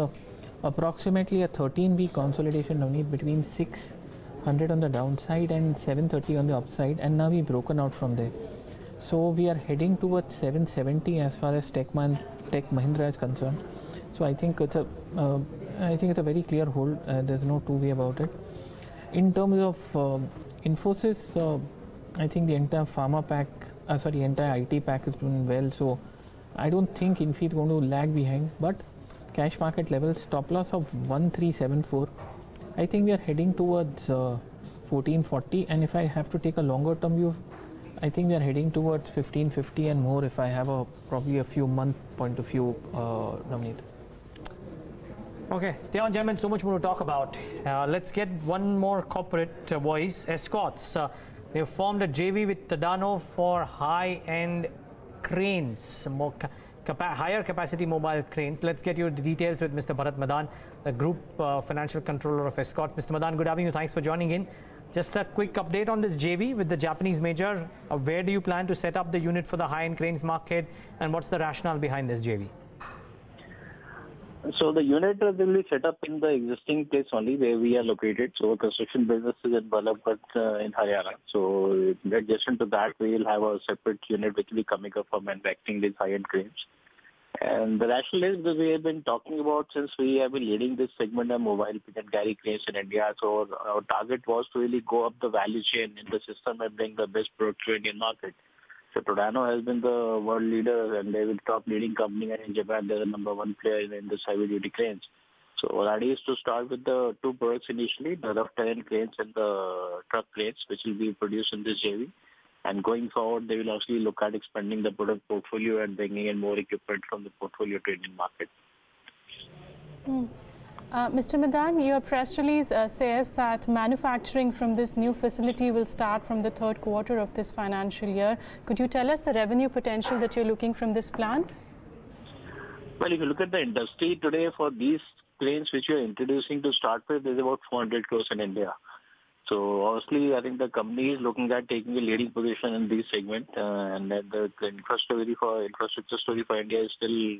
approximately a 13-week consolidation, Navneet, between 600 on the downside and 730 on the upside. And now we've broken out from there. So we are heading towards 770 as far as Tech Mahindra is concerned. So I think it's a very clear hold. There's no two way about it. In terms of Infosys, I think the entire pharma pack, entire IT pack is doing well. So I don't think Infi is going to lag behind. But cash market levels, stop loss of 1374. I think we are heading towards 1440. And if I have to take a longer term view, I think we are heading towards 1550 and more if I have probably a few month point of view, Navneet. Okay, stay on, gentlemen. So much more to talk about. Let's get one more corporate voice. Escorts. They've formed a JV with Tandon for high-end cranes, higher capacity mobile cranes. Let's get you the details with Mr. Bharat Madan, the Group Financial Controller of Escorts. Mr. Madan, good afternoon. Thanks for joining in. Just a quick update on this JV with the Japanese major. Where do you plan to set up the unit for the high-end cranes market, and what's the rationale behind this JV? So the unit will be set up in the existing place only where we are located. So construction business is in Balaphat in Haryana. So in addition to that, we will have a separate unit which will be coming up for manufacturing these high-end cranes. And the rationale is because we have been talking about since we have been leading this segment of mobile pick and carry cranes in India. So our target was to really go up the value chain in the system and bring the best product to Indian market. So Tandon has been the world leader and they will top leading company, and in Japan they're the #1 player in this heavy duty cranes. So our idea is to start with the two products initially, the rough terrain cranes and the truck cranes, which will be produced in this JV. And going forward, they will actually look at expanding the product portfolio and bringing in more equipment from the portfolio to Indian market. Mr. Madan, your press release says that manufacturing from this new facility will start from the third quarter of this financial year. Could you tell us the revenue potential that you're looking from this plant? Well, if you look at the industry today for these cranes which you're introducing to start with, there's about 400 crores in India. So obviously, I think the company is looking at taking a leading position in this segment, and then the infrastructure story for India is still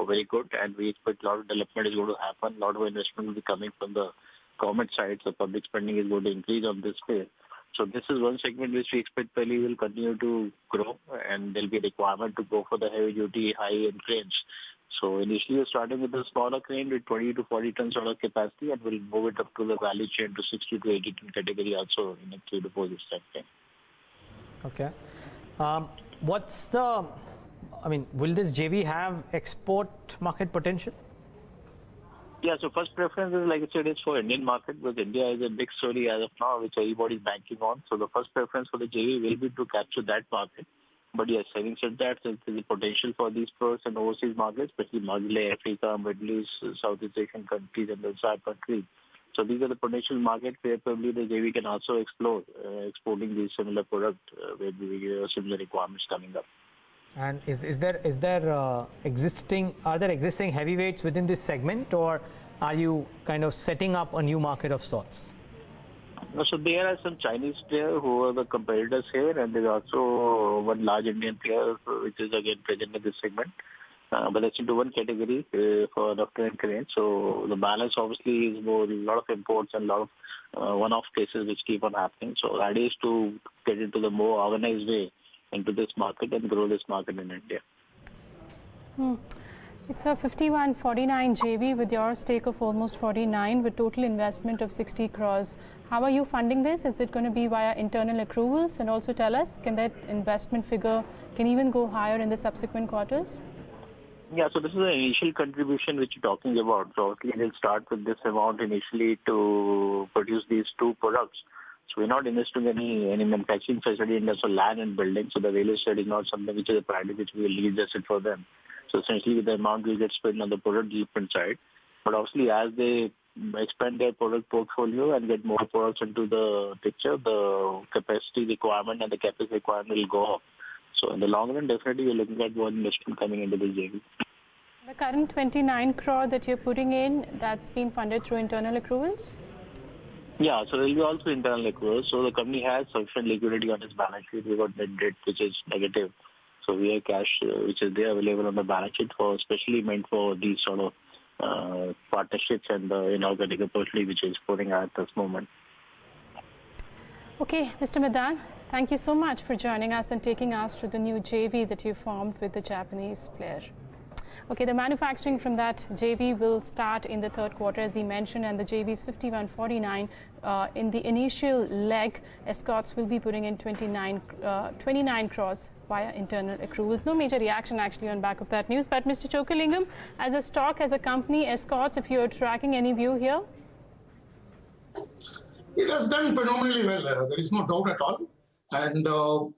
very good, and we expect a lot of development is going to happen. A lot of investment will be coming from the government side, so public spending is going to increase on this space. So this is one segment which we expect probably will continue to grow, and there will be a requirement to go for the heavy duty, high-end cranes. So initially, we're starting with a smaller crane with 20 to 40 tons sort of capacity, and we'll move it up to the value chain to 60 to 80 ton category also in a 3 to 4 years time. Okay. Will this JV have export market potential? Yeah, so first preference is, like I said, is for Indian market, because India is a big story as of now, which everybody is banking on. So the first preference for the JV will be to capture that market. But yes, having said that, there's a potential for these products in overseas markets, especially Maghreb, Africa, Middle East, Southeast Asian countries, and the SAARC countries. So these are the potential markets where probably the JV can also explore exporting these similar products where we have similar requirements coming up. And are there existing heavyweights within this segment, or are you kind of setting up a new market of sorts? So there are some Chinese players who are the competitors here, and there's also one large Indian player which is again present in this segment. But that's into one category for rough terrain cranes. So the balance obviously is more a lot of imports and a lot of one-off cases which keep on happening. So the idea is to get into the more organized way into this market and grow this market in India. It's a 51-49 JV with your stake of almost 49 with total investment of 60 crores. How are you funding this? Is it going to be via internal accruals? And also tell us, can that investment figure can even go higher in the subsequent quarters? Yeah, so this is an initial contribution which you're talking about. So obviously we'll start with this amount initially to produce these two products. So we're not investing any manufacturing facility in terms of land and building. So the real estate is not something which is a priority which we will lease asset for them. So essentially the amount will get spent on the product development side. But obviously as they expand their product portfolio and get more products into the picture, the capacity requirement and the capacity requirement will go up. So in the long run, definitely we're looking at more investment coming into the JV. The current 29 crore that you're putting in, that's been funded through internal accruals? Yeah, so there will be also internal accruals. So the company has sufficient liquidity on its balance sheet. We've got net debt which is negative. So we have cash which is there available on the balance sheet for especially meant for these sort of partnerships and the inorganic opportunity which is pouring at this moment. Okay, Mr. Madan, thank you so much for joining us and taking us to the new JV that you formed with the Japanese player. Okay, the manufacturing from that JV will start in the third quarter, as he mentioned, and the JV is 51-49. In the initial leg, Escorts will be putting in 29 crores via internal accruals. No major reaction actually on back of that news. But Mr. Chokkalingam, as a stock, as a company, Escorts, if you're tracking any view here? It has done phenomenally well. There is no doubt at all. And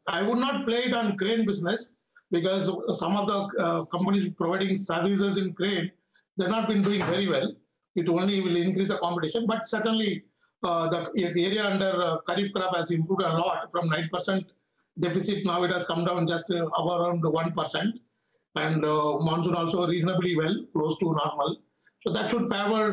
I would not play it on crane business, because some of the companies providing services in crane they've not been doing very well. It only will increase the competition, but certainly the area under Kharif crop has improved a lot from 9% deficit. Now it has come down just around 1%, and monsoon also reasonably well, close to normal. So that should favor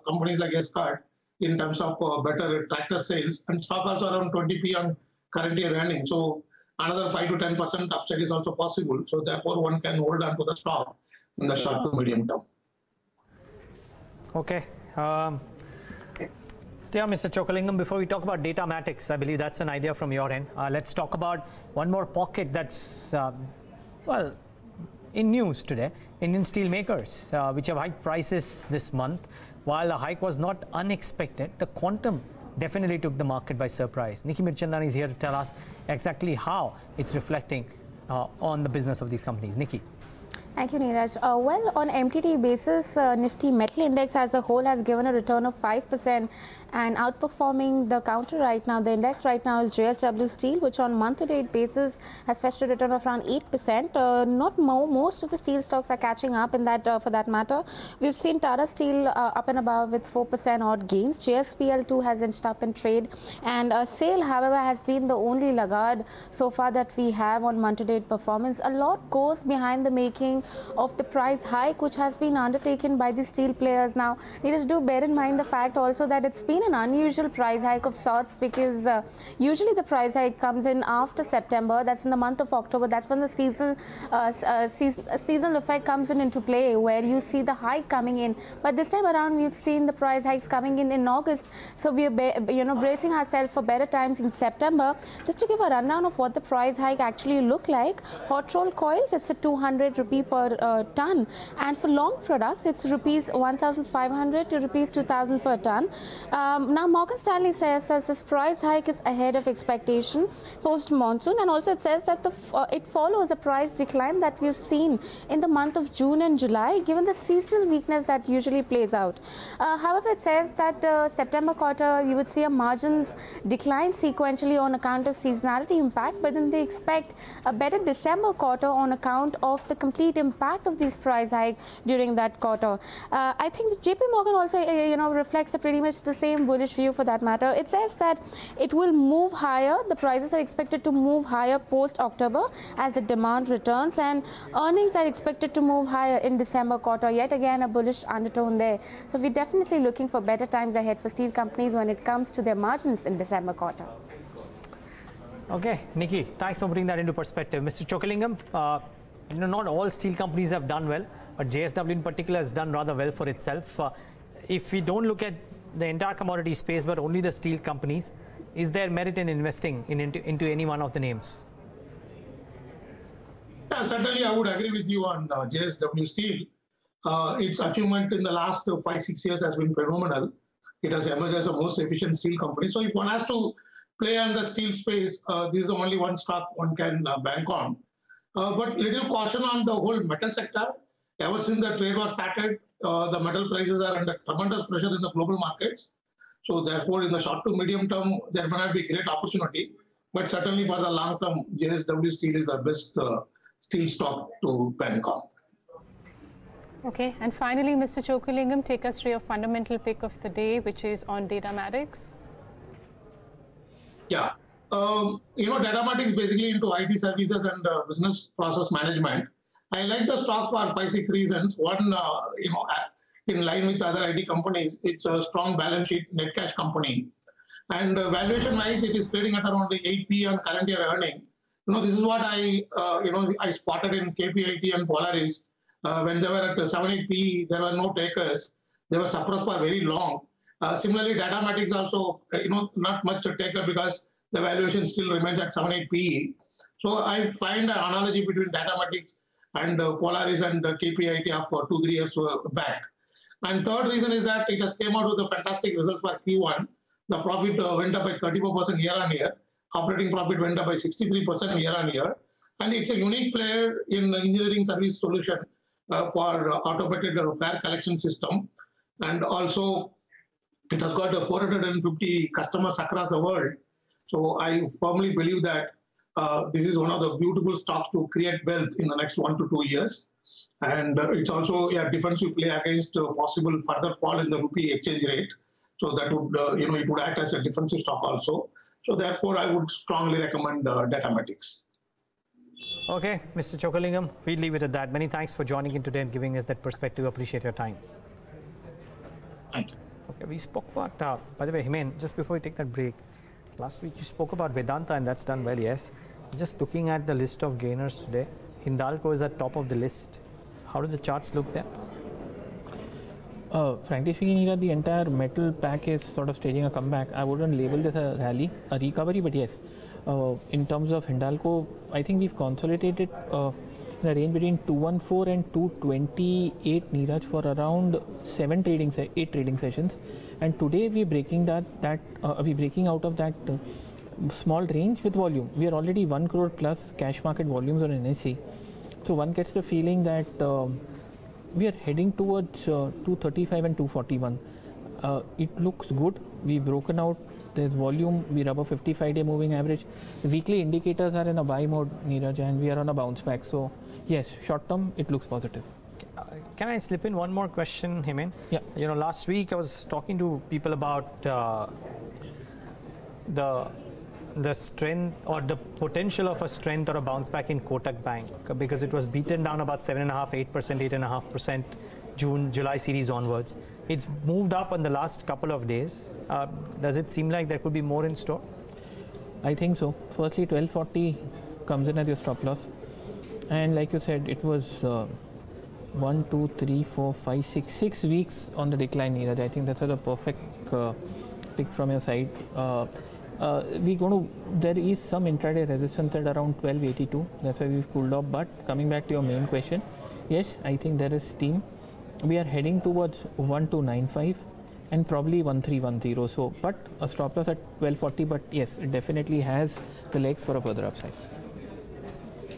companies like Escorts in terms of better tractor sales, and stock also around 20p on current year earnings. So another 5 to 10% upside is also possible. So therefore, one can hold on to the stock in the short to medium term. Okay. Stay on, Mr. Chokkalingam. Before we talk about Datamatics, I believe that's an idea from your end. Let's talk about one more pocket that's, well, in news today. Indian steel makers, which have hiked prices this month. While the hike was not unexpected, the quantum definitely took the market by surprise. Nikki Mirchandani is here to tell us exactly how it's reflecting on the business of these companies. Nikki. Thank you, Neeraj. Well, on MTT basis, Nifty Metal Index as a whole has given a return of 5% and outperforming the counter right now. The index right now is JSW Steel, which on month-to-date basis has fetched a return of around 8%. Not more. Most of the steel stocks are catching up in that, for that matter. We've seen Tata Steel up and above with 4% odd gains. JSPL too has inched up in trade. And SAIL, however, has been the only laggard so far that we have on month-to-date performance. A lot goes behind the making of the price hike which has been undertaken by the steel players. Now, Neeraj, do bear in mind the fact also that it's been an unusual price hike of sorts, because usually the price hike comes in after September. That's in the month of October. That's when the seasonal effect comes into play, where you see the hike coming in. But this time around, we've seen the price hikes coming in August. So we are bracing ourselves for better times in September. Just to give a rundown of what the price hike actually looked like, hot rolled coils, it's a 200 rupee per ton, and for long products it's rupees 1,500 to rupees 2,000 per ton. Now Morgan Stanley says that this price hike is ahead of expectation post monsoon, and also it says that it follows a price decline that we've seen in the month of June and July, given the seasonal weakness that usually plays out. However, it says that September quarter you would see a margins decline sequentially on account of seasonality impact, but then they expect a better December quarter on account of the complete impact of these price hike during that quarter. I think JP Morgan also reflects pretty much the same bullish view for that matter. It says that it will move higher. The prices are expected to move higher post October as the demand returns, and earnings are expected to move higher in December quarter. Yet again a bullish undertone there. So we're definitely looking for better times ahead for steel companies when it comes to their margins in December quarter. Okay, Nikki, thanks for putting that into perspective. Mr. Chokkalingam, not all steel companies have done well, but JSW in particular has done rather well for itself. If we don't look at the entire commodity space, but only the steel companies, is there merit in investing into any one of the names? Yeah, certainly I would agree with you on JSW Steel. Its achievement in the last 5-6 years has been phenomenal. It has emerged as the most efficient steel company. So if one has to play on the steel space, this is only one stock one can bank on. But little caution on the whole metal sector. Ever since the trade war started, the metal prices are under tremendous pressure in the global markets. So therefore, in the short to medium term, there may not be great opportunity. But certainly for the long term, JSW Steel is the best steel stock to bank on. Okay, and finally, Mr. Chokkalingam, take us through your fundamental pick of the day, which is on Datamatics. Yeah. Datamatics basically into IT services and business process management. I like the stock for 5-6 reasons. One, in line with other IT companies, it's a strong balance sheet, net cash company. And valuation-wise, it is trading at around 8p on current year earning. This is what I spotted in KPIT and Polaris. When they were at 7-8p, there were no takers. They were suppressed for very long. Similarly, Datamatics also, not much a taker because the valuation still remains at 7-8p. So I find an analogy between Datamatics and Polaris and KPIT of 2-3 years back. And third reason is that it has came out with the fantastic results for Q1. The profit went up by 34% year on year. Operating profit went up by 63% year on year. And it's a unique player in engineering service solution for automated fare collection system. And also, it has got 450 customers across the world. So I firmly believe that this is one of the beautiful stocks to create wealth in the next 1 to 2 years. And it's also a defensive play against possible further fall in the rupee exchange rate. So that would, it would act as a defensive stock also. So therefore, I would strongly recommend Datamatics. Okay, Mr. Chokkalingam, we'll leave it at that. Many thanks for joining in today and giving us that perspective. Appreciate your time. Thank you. Okay, we spoke about, by the way, Hemen, just before we take that break, last week you spoke about Vedanta and that's done well, yes. Just looking at the list of gainers today, Hindalco is at top of the list. How do the charts look there? Frankly speaking, the entire metal pack is sort of staging a comeback. I wouldn't label this a rally, a recovery, but yes. In terms of Hindalco, I think we've consolidated in a range between 214 and 228, Neeraj, for around 8 trading sessions. And today we're breaking we're breaking out of that small range with volume. We are already 1 crore plus cash market volumes on NSE. So one gets the feeling that we are heading towards 235 and 241. It looks good. We've broken out. There's volume. We're above 55-day moving average. The weekly indicators are in a buy mode, Neeraj, and we are on a bounce back. So yes, short term, it looks positive. Can I slip in one more question, Hemen? Yeah. You know, last week I was talking to people about the strength or the potential of a strength or a bounce back in Kotak Bank, because it was beaten down about 7.5%, 8%, 8.5% July series onwards. It's moved up in the last couple of days. Does it seem like there could be more in store? I think so. Firstly, 1240 comes in as your stop loss. And like you said, it was 1, 2, 3, 4, 5, 6 weeks on the decline, Neeraj. I think that's a perfect pick from your side. There is some intraday resistance at around 1282. That's why we've cooled off. But coming back to your main question, yes, I think there is steam. We are heading towards 1295 and probably 1310. So, but a stop loss at 1240. But yes, it definitely has the legs for a further upside.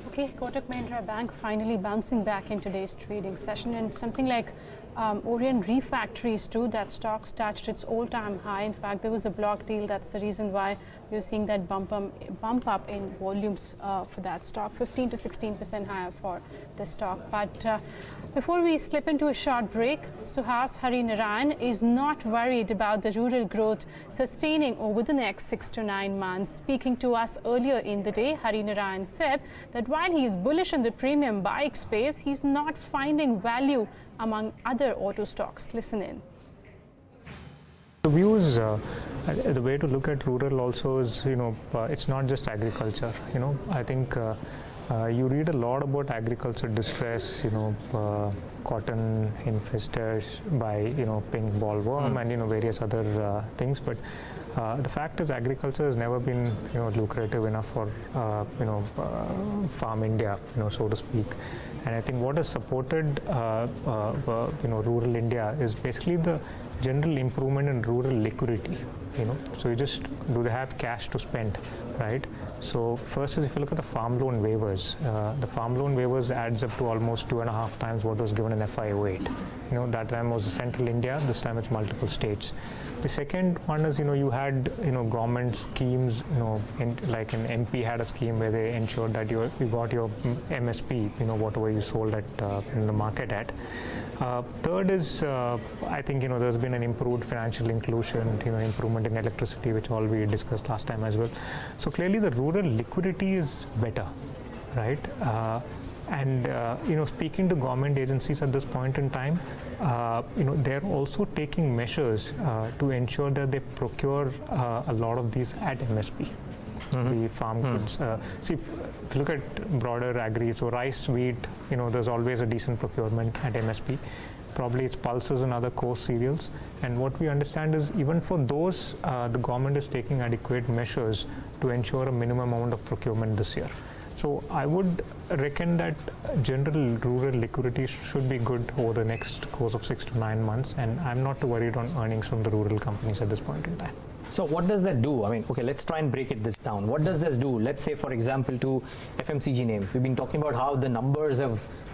Okay, Kotak Mahindra Bank finally bouncing back in today's trading session, and something like Orient Refractories too, that stock's touched its all-time high. In fact, there was a block deal. That's the reason why we're seeing that bump up in volumes for that stock, 15 to 16% higher for the stock. But before we slip into a short break, Suhas Harinarayan is not worried about the rural growth sustaining over the next 6 to 9 months. Speaking to us earlier in the day, Harinarayan said that while he is bullish on the premium bike space, he's not finding value among other auto stocks. Listen in. The views, the way to look at rural also is, it's not just agriculture. I think you read a lot about agriculture distress, cotton infested by, pink bollworm and, various other things. But the fact is agriculture has never been, lucrative enough for, farm India, so to speak. And I think what has supported, rural India is basically the general improvement in rural liquidity. So do they have cash to spend, right? So first is if you look at the farm loan waivers, the farm loan waivers adds up to almost 2.5 times what was given in FY08. That time was central India. This time it's multiple states. The second one is, you had, government schemes, like an MP had a scheme where they ensured that you got your MSP, whatever you sold at in the market at. Third is, I think, there's been an improved financial inclusion, improvement in electricity, which all we discussed last time as well. So clearly the rural liquidity is better, right? And speaking to government agencies at this point in time, they're also taking measures to ensure that they procure a lot of these at MSP. The farm goods. See, if you look at broader agri, so rice, wheat, there's always a decent procurement at MSP. Probably it's pulses and other coarse cereals. And what we understand is even for those, the government is taking adequate measures to ensure a minimum amount of procurement this year. So I would reckon that general rural liquidity should be good over the next course of 6 to 9 months, and I'm not too worried on earnings from the rural companies at this point in time. So what does that do? I mean, okay, let's try and break this down. What does this do? Let's say, for example, to FMCG names. We've been talking about how the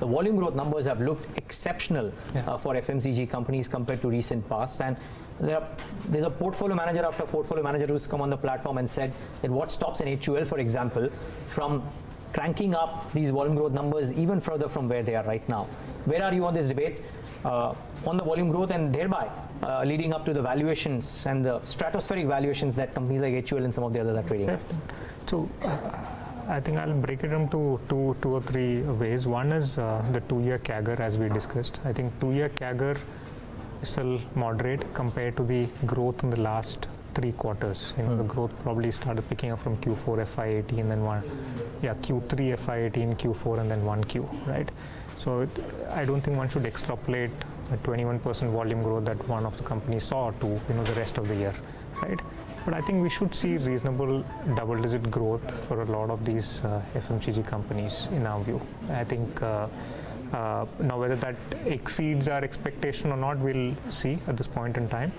volume growth numbers have looked exceptional for FMCG companies compared to recent past. And there's a portfolio manager after portfolio manager who's come on the platform and said that what stops an HUL, for example, from cranking up these volume growth numbers even further from where they are right now. Where are you on this debate on the volume growth and thereby leading up to the valuations and the stratospheric valuations that companies like HUL and some of the others are trading at? So I think I'll break it into two or three ways. One is the 2-year CAGR, as we discussed. I think 2-year CAGR is still moderate compared to the growth in the last 3 quarters. The growth probably started picking up from Q4 FY18, then Q3 FY18, Q4, and then 1Q, right? So I don't think one should extrapolate a 21% volume growth that one of the companies saw to the rest of the year, right? But I think we should see reasonable double-digit growth for a lot of these FMCG companies in our view. I think now whether that exceeds our expectation or not, we'll see at this point in time.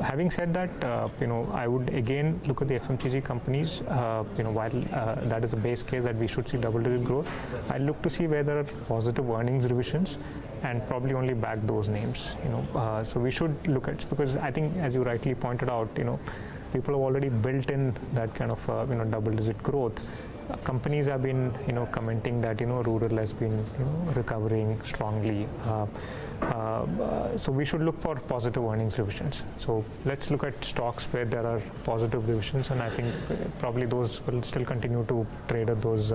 Having said that, I would again look at the FMCG companies. While that is a base case that we should see double-digit growth, I'll look to see where there are positive earnings revisions, and probably only back those names. So we should look at, because I think, as you rightly pointed out, people have already built in that kind of double-digit growth. Companies have been commenting that rural has been recovering strongly. So we should look for positive earnings revisions. So let's look at stocks where there are positive revisions, and I think probably those will still continue to trade at those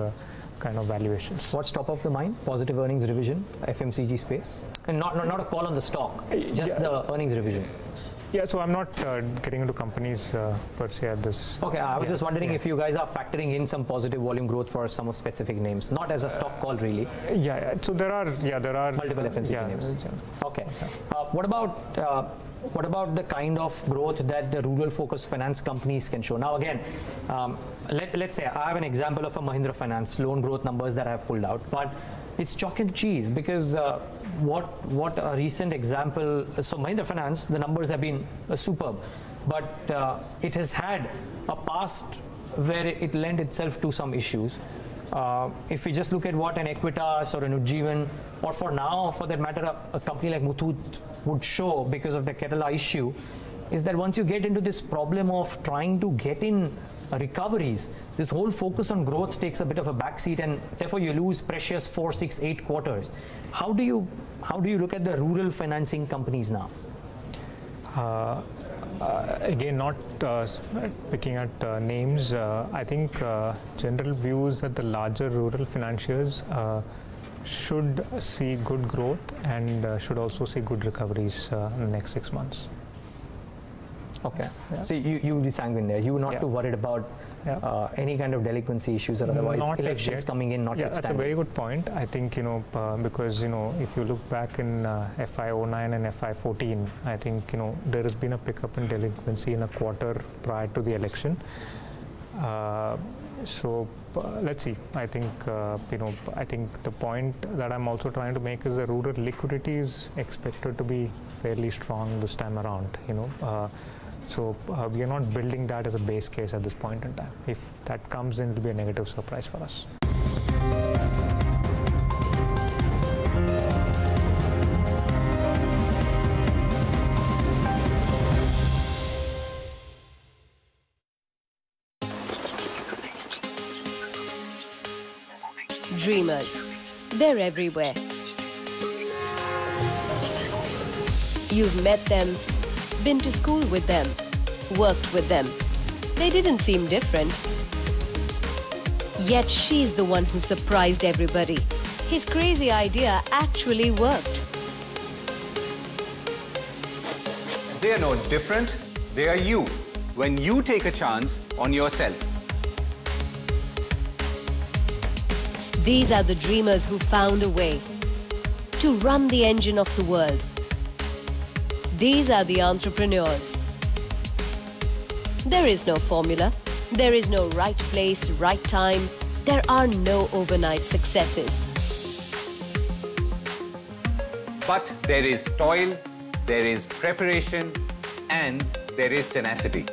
kind of valuations. What's top of the mind? Positive earnings revision, FMCG space, and not a call on the stock, just the earnings revision. Yeah, so I'm not getting into companies per se at this. Okay, I was just wondering if you guys are factoring in some positive volume growth for some of specific names, not as a stock call really. So there are multiple FMCG names. Okay. What about the kind of growth that the rural-focused finance companies can show? Now, again, let's say I have an example of a Mahindra Finance loan growth numbers that I have pulled out, but it's chalk and cheese because what a recent example. So Mahindra Finance, the numbers have been superb, but it has had a past where it lent itself to some issues. If we just look at what an Equitas or an Ujjivan, or for now, for that matter, a company like Muthoot would show because of the Kerala issue, is that once you get into this problem of trying to get in recoveries, this whole focus on growth takes a bit of a backseat, and therefore you lose precious 4, 6, 8 quarters. How do you look at the rural financing companies now? Again, not picking at names, I think general views that the larger rural financiers should see good growth and should also see good recoveries in the next 6 months. Okay. Yeah. So you would be sanguine there. You were not too worried about any kind of delinquency issues or otherwise not elections coming in, not yet. That's a very good point. I think, because, if you look back in FY09 and FY14, I think, there has been a pickup in delinquency in a quarter prior to the election. So let's see. I think, I think the point that I'm also trying to make is the rural liquidity is expected to be fairly strong this time around, So we are not building that as a base case at this point in time. If that comes in, it will be a negative surprise for us. Dreamers. They're everywhere. You've met them, been to school with them, worked with them. They didn't seem different. Yet she's the one who surprised everybody. His crazy idea actually worked. They are no different. They are you when you take a chance on yourself. These are the dreamers who found a way to run the engine of the world. These are the entrepreneurs. There is no formula. There is no right place, right time. There are no overnight successes. But there is toil, there is preparation, and there is tenacity.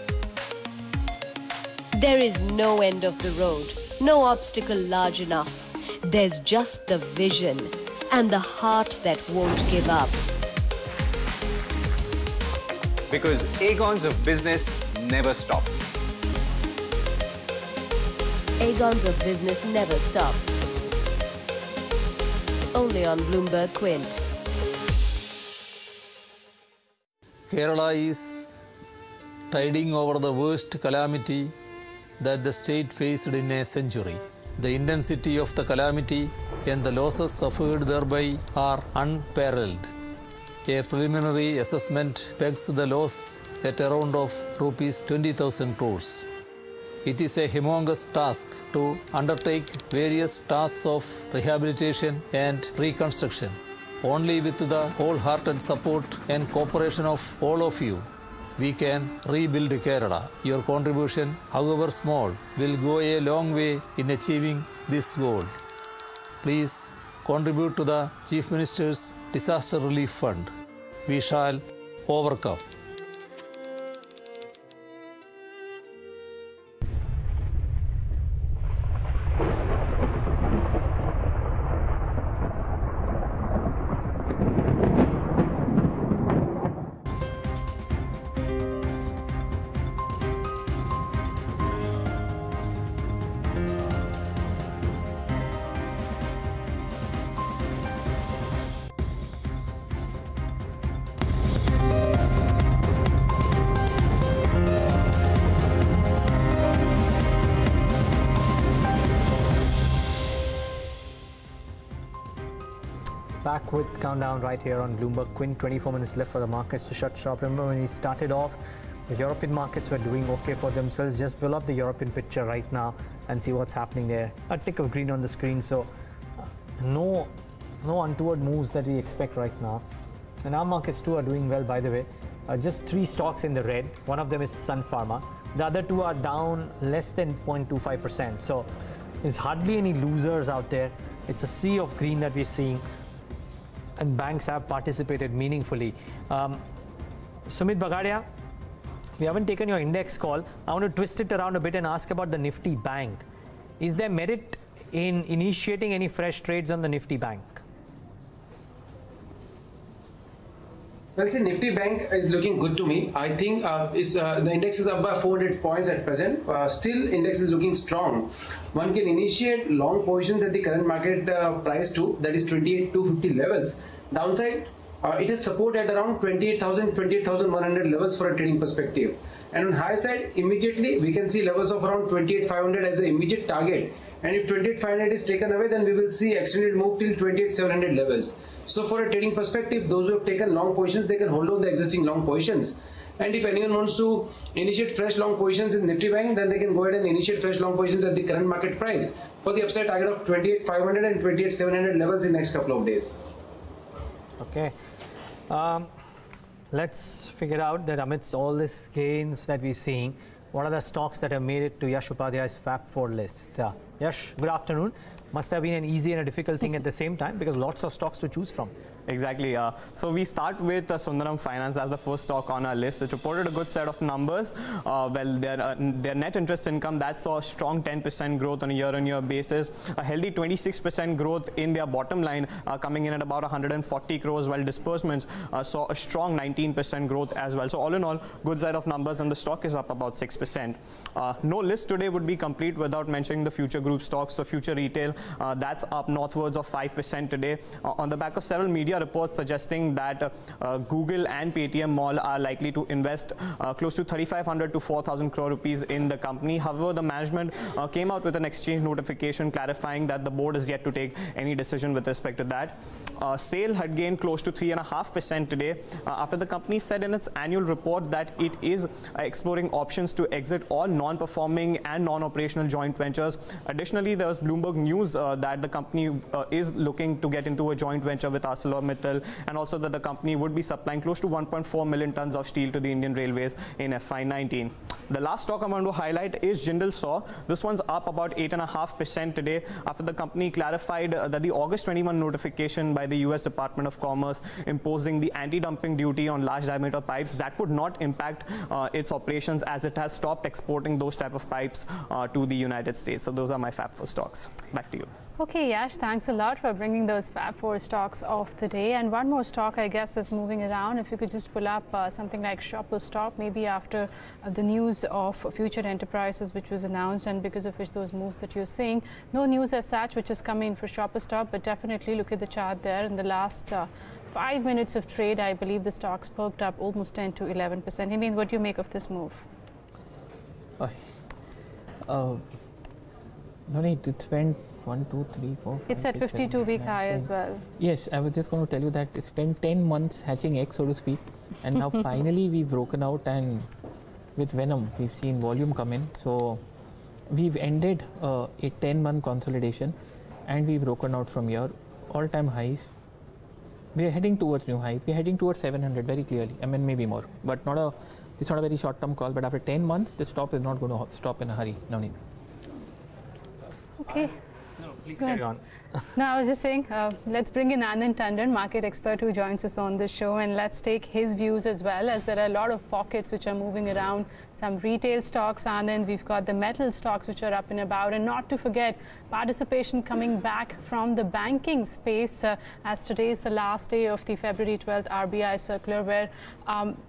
There is no end of the road, no obstacle large enough. There's just the vision and the heart that won't give up. Because Aegons of business never stop. Aegons of business never stop. Only on Bloomberg Quint. Kerala is tiding over the worst calamity that the state faced in a century. The intensity of the calamity and the losses suffered thereby are unparalleled. A preliminary assessment pegs the loss at around of rupees 20,000 crores. It is a humongous task to undertake various tasks of rehabilitation and reconstruction. Only with the wholehearted support and cooperation of all of you, we can rebuild Kerala. Your contribution, however small, will go a long way in achieving this goal. Please contribute to the Chief Minister's Disaster Relief Fund. We shall overcome. Back with Countdown right here on Bloomberg Quint. 24 minutes left for the markets to shut shop. Remember when we started off, the European markets were doing okay for themselves. Just pull up the European picture right now and see what's happening there. A tick of green on the screen, so no untoward moves that we expect right now. And our markets too are doing well, by the way. Just 3 stocks in the red. One of them is Sun Pharma. The other 2 are down less than 0.25%. So there's hardly any losers out there. It's a sea of green that we're seeing. And banks have participated meaningfully. Sumeet, Bagadia, we haven't taken your index call. I want to twist it around a bit and ask about the Nifty Bank. Is there merit in initiating any fresh trades on the Nifty Bank? Well, see, Nifty Bank is looking good to me. I think the index is up by 400 points at present. Still, index is looking strong. One can initiate long positions at the current market price too, that is 28,250 levels. Downside, it is support at around 28,000, 28,100 levels for a trading perspective. And on high side, immediately we can see levels of around 28,500 as the immediate target. And if 28,500 is taken away, then we will see extended move till 28,700 levels. So for a trading perspective, those who have taken long positions, they can hold on the existing long positions. And if anyone wants to initiate fresh long positions in Nifty Bank, then they can go ahead and initiate fresh long positions at the current market price for the upside target of 28,500 and 28,700 levels in next couple of days. Okay. Let's figure out that amidst all these gains that we're seeing, what are the stocks that have made it to Yash Upadhyay's Fab4 list? Yash, good afternoon. Must have been an easy and a difficult thing at the same time because lots of stocks to choose from. Exactly. So we start with Sundaram Finance. That's the first stock on our list. It reported a good set of numbers. Their net interest income, that saw a strong 10% growth on a year-on-year basis. A healthy 26% growth in their bottom line, coming in at about 140 crores, while disbursements saw a strong 19% growth as well. So all in all, good set of numbers, and the stock is up about 6%. No list today would be complete without mentioning the Future Group stocks. So Future Retail, that's up northwards of 5% today on the back of several media reports suggesting that Google and Paytm Mall are likely to invest close to 3,500 to 4,000 crore rupees in the company. However, the management came out with an exchange notification clarifying that the board is yet to take any decision with respect to that. SAIL had gained close to 3.5% today after the company said in its annual report that it is exploring options to exit all non-performing and non-operational joint ventures. Additionally, there was Bloomberg News news that the company is looking to get into a joint venture with ArcelorMittal, and also that the company would be supplying close to 1.4 million tons of steel to the Indian Railways in FY19. The last stock I'm going to highlight is Jindal SAW. This one's up about 8.5% today after the company clarified that the August 21 notification by the US Department of Commerce imposing the anti-dumping duty on large diameter pipes, that would not impact its operations, as it has stopped exporting those type of pipes to the United States. So those are my Fab 4 stocks. Back to you. Okay, Yash, thanks a lot for bringing those Fab 4 stocks of the day. And one more stock, I guess, is moving around. If you could just pull up something like Shoppers Stop, maybe after the news of Future Enterprises, which was announced, and because of which those moves that you're seeing. No news as such which is coming for Shoppers Stop, but definitely look at the chart there. In the last 5 minutes of trade, I believe the stock's perked up almost 10 to 11%. Hemen, what do you make of this move? No need to spend 1, 2, 3, 4. It's at 52-week high as well. Yes, I was just going to tell you that it spent 10 months hatching eggs, so to speak, and now finally we've broken out, and with Venom we've seen volume come in. So we've ended a 10-month consolidation, and we've broken out from here. All-time highs. We are heading towards new high. We are heading towards 700 very clearly. I mean, maybe more, but it's not a very short-term call. But after 10 months, the stop is not going to stop in a hurry. No need. Okay. No, please carry on. No, I was just saying, let's bring in Anand, Tandon, market expert who joins us on this show, and let's take his views as well, as there are a lot of pockets which are moving around. Some retail stocks, Anand, we've got the metal stocks which are up and about, and not to forget participation coming back from the banking space, as today is the last day of the February 12th RBI circular, where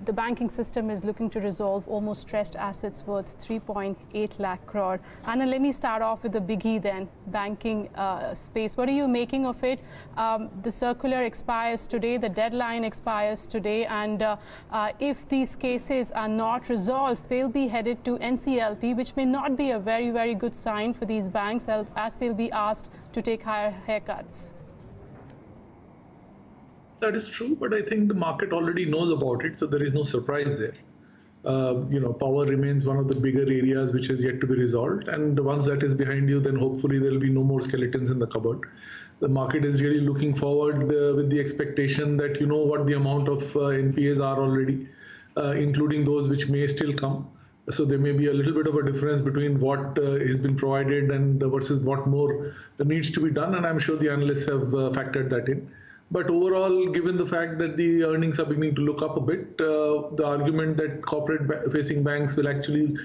the banking system is looking to resolve almost stressed assets worth 3.8 lakh crore. Anand, let me start off with the biggie then, banking space. What are you making of it? The circular expires today, the deadline expires today, and if these cases are not resolved, they'll be headed to NCLT, which may not be a very, very good sign for these banks, as they'll be asked to take higher haircuts. That is true, but I think the market already knows about it, so there is no surprise there. Power remains one of the bigger areas which is yet to be resolved, and once that is behind you, then hopefully there will be no more skeletons in the cupboard. The market is really looking forward with the expectation that you know what the amount of NPAs are already, including those which may still come. So there may be a little bit of a difference between what has been provided and versus what more needs to be done, and I'm sure the analysts have factored that in. But overall, given the fact that the earnings are beginning to look up a bit, the argument that corporate-facing banks will actually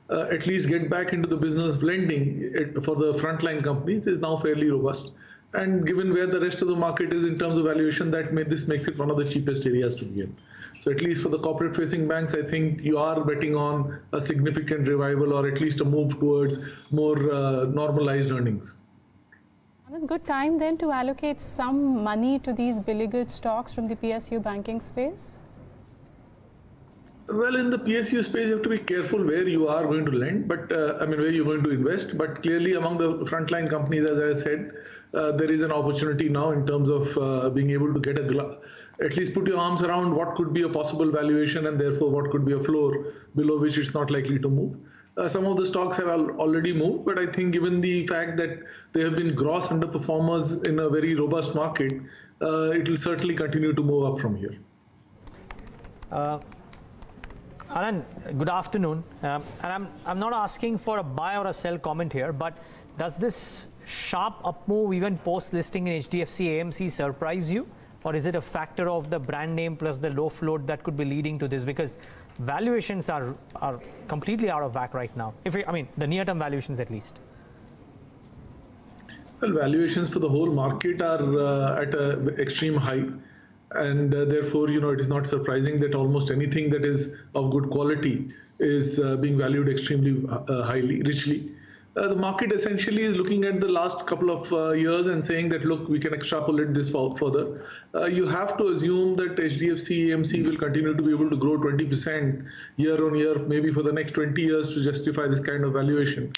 at least get back into the business of lending for the frontline companies is now fairly robust. And given where the rest of the market is in terms of valuation, this makes it one of the cheapest areas to be in. So at least for the corporate-facing banks, I think you are betting on a significant revival or at least a move towards more normalized earnings. Good time then to allocate some money to these beleaguered stocks from the PSU banking space? Well, in the PSU space, you have to be careful where you are going to lend, but where you're going to invest. But clearly, among the frontline companies, as I said, there is an opportunity now in terms of being able to get at least put your arms around what could be a possible valuation and therefore what could be a floor below which it's not likely to move. Some of the stocks have already moved, but I think given the fact that they have been gross underperformers in a very robust market, it will certainly continue to move up from here. Anand, good afternoon. And I'm not asking for a buy or a sell comment here, but does this sharp up move even post-listing in HDFC AMC surprise you? Or is it a factor of the brand name plus the low float that could be leading to this? Because valuations are completely out of whack right now. The near-term valuations at least. Well, valuations for the whole market are at an extreme high. And therefore, it is not surprising that almost anything that is of good quality is being valued extremely richly. The market essentially is looking at the last couple of years and saying that, look, we can extrapolate this further. You have to assume that HDFC AMC will continue to be able to grow 20% year on year, maybe for the next 20 years to justify this kind of valuation.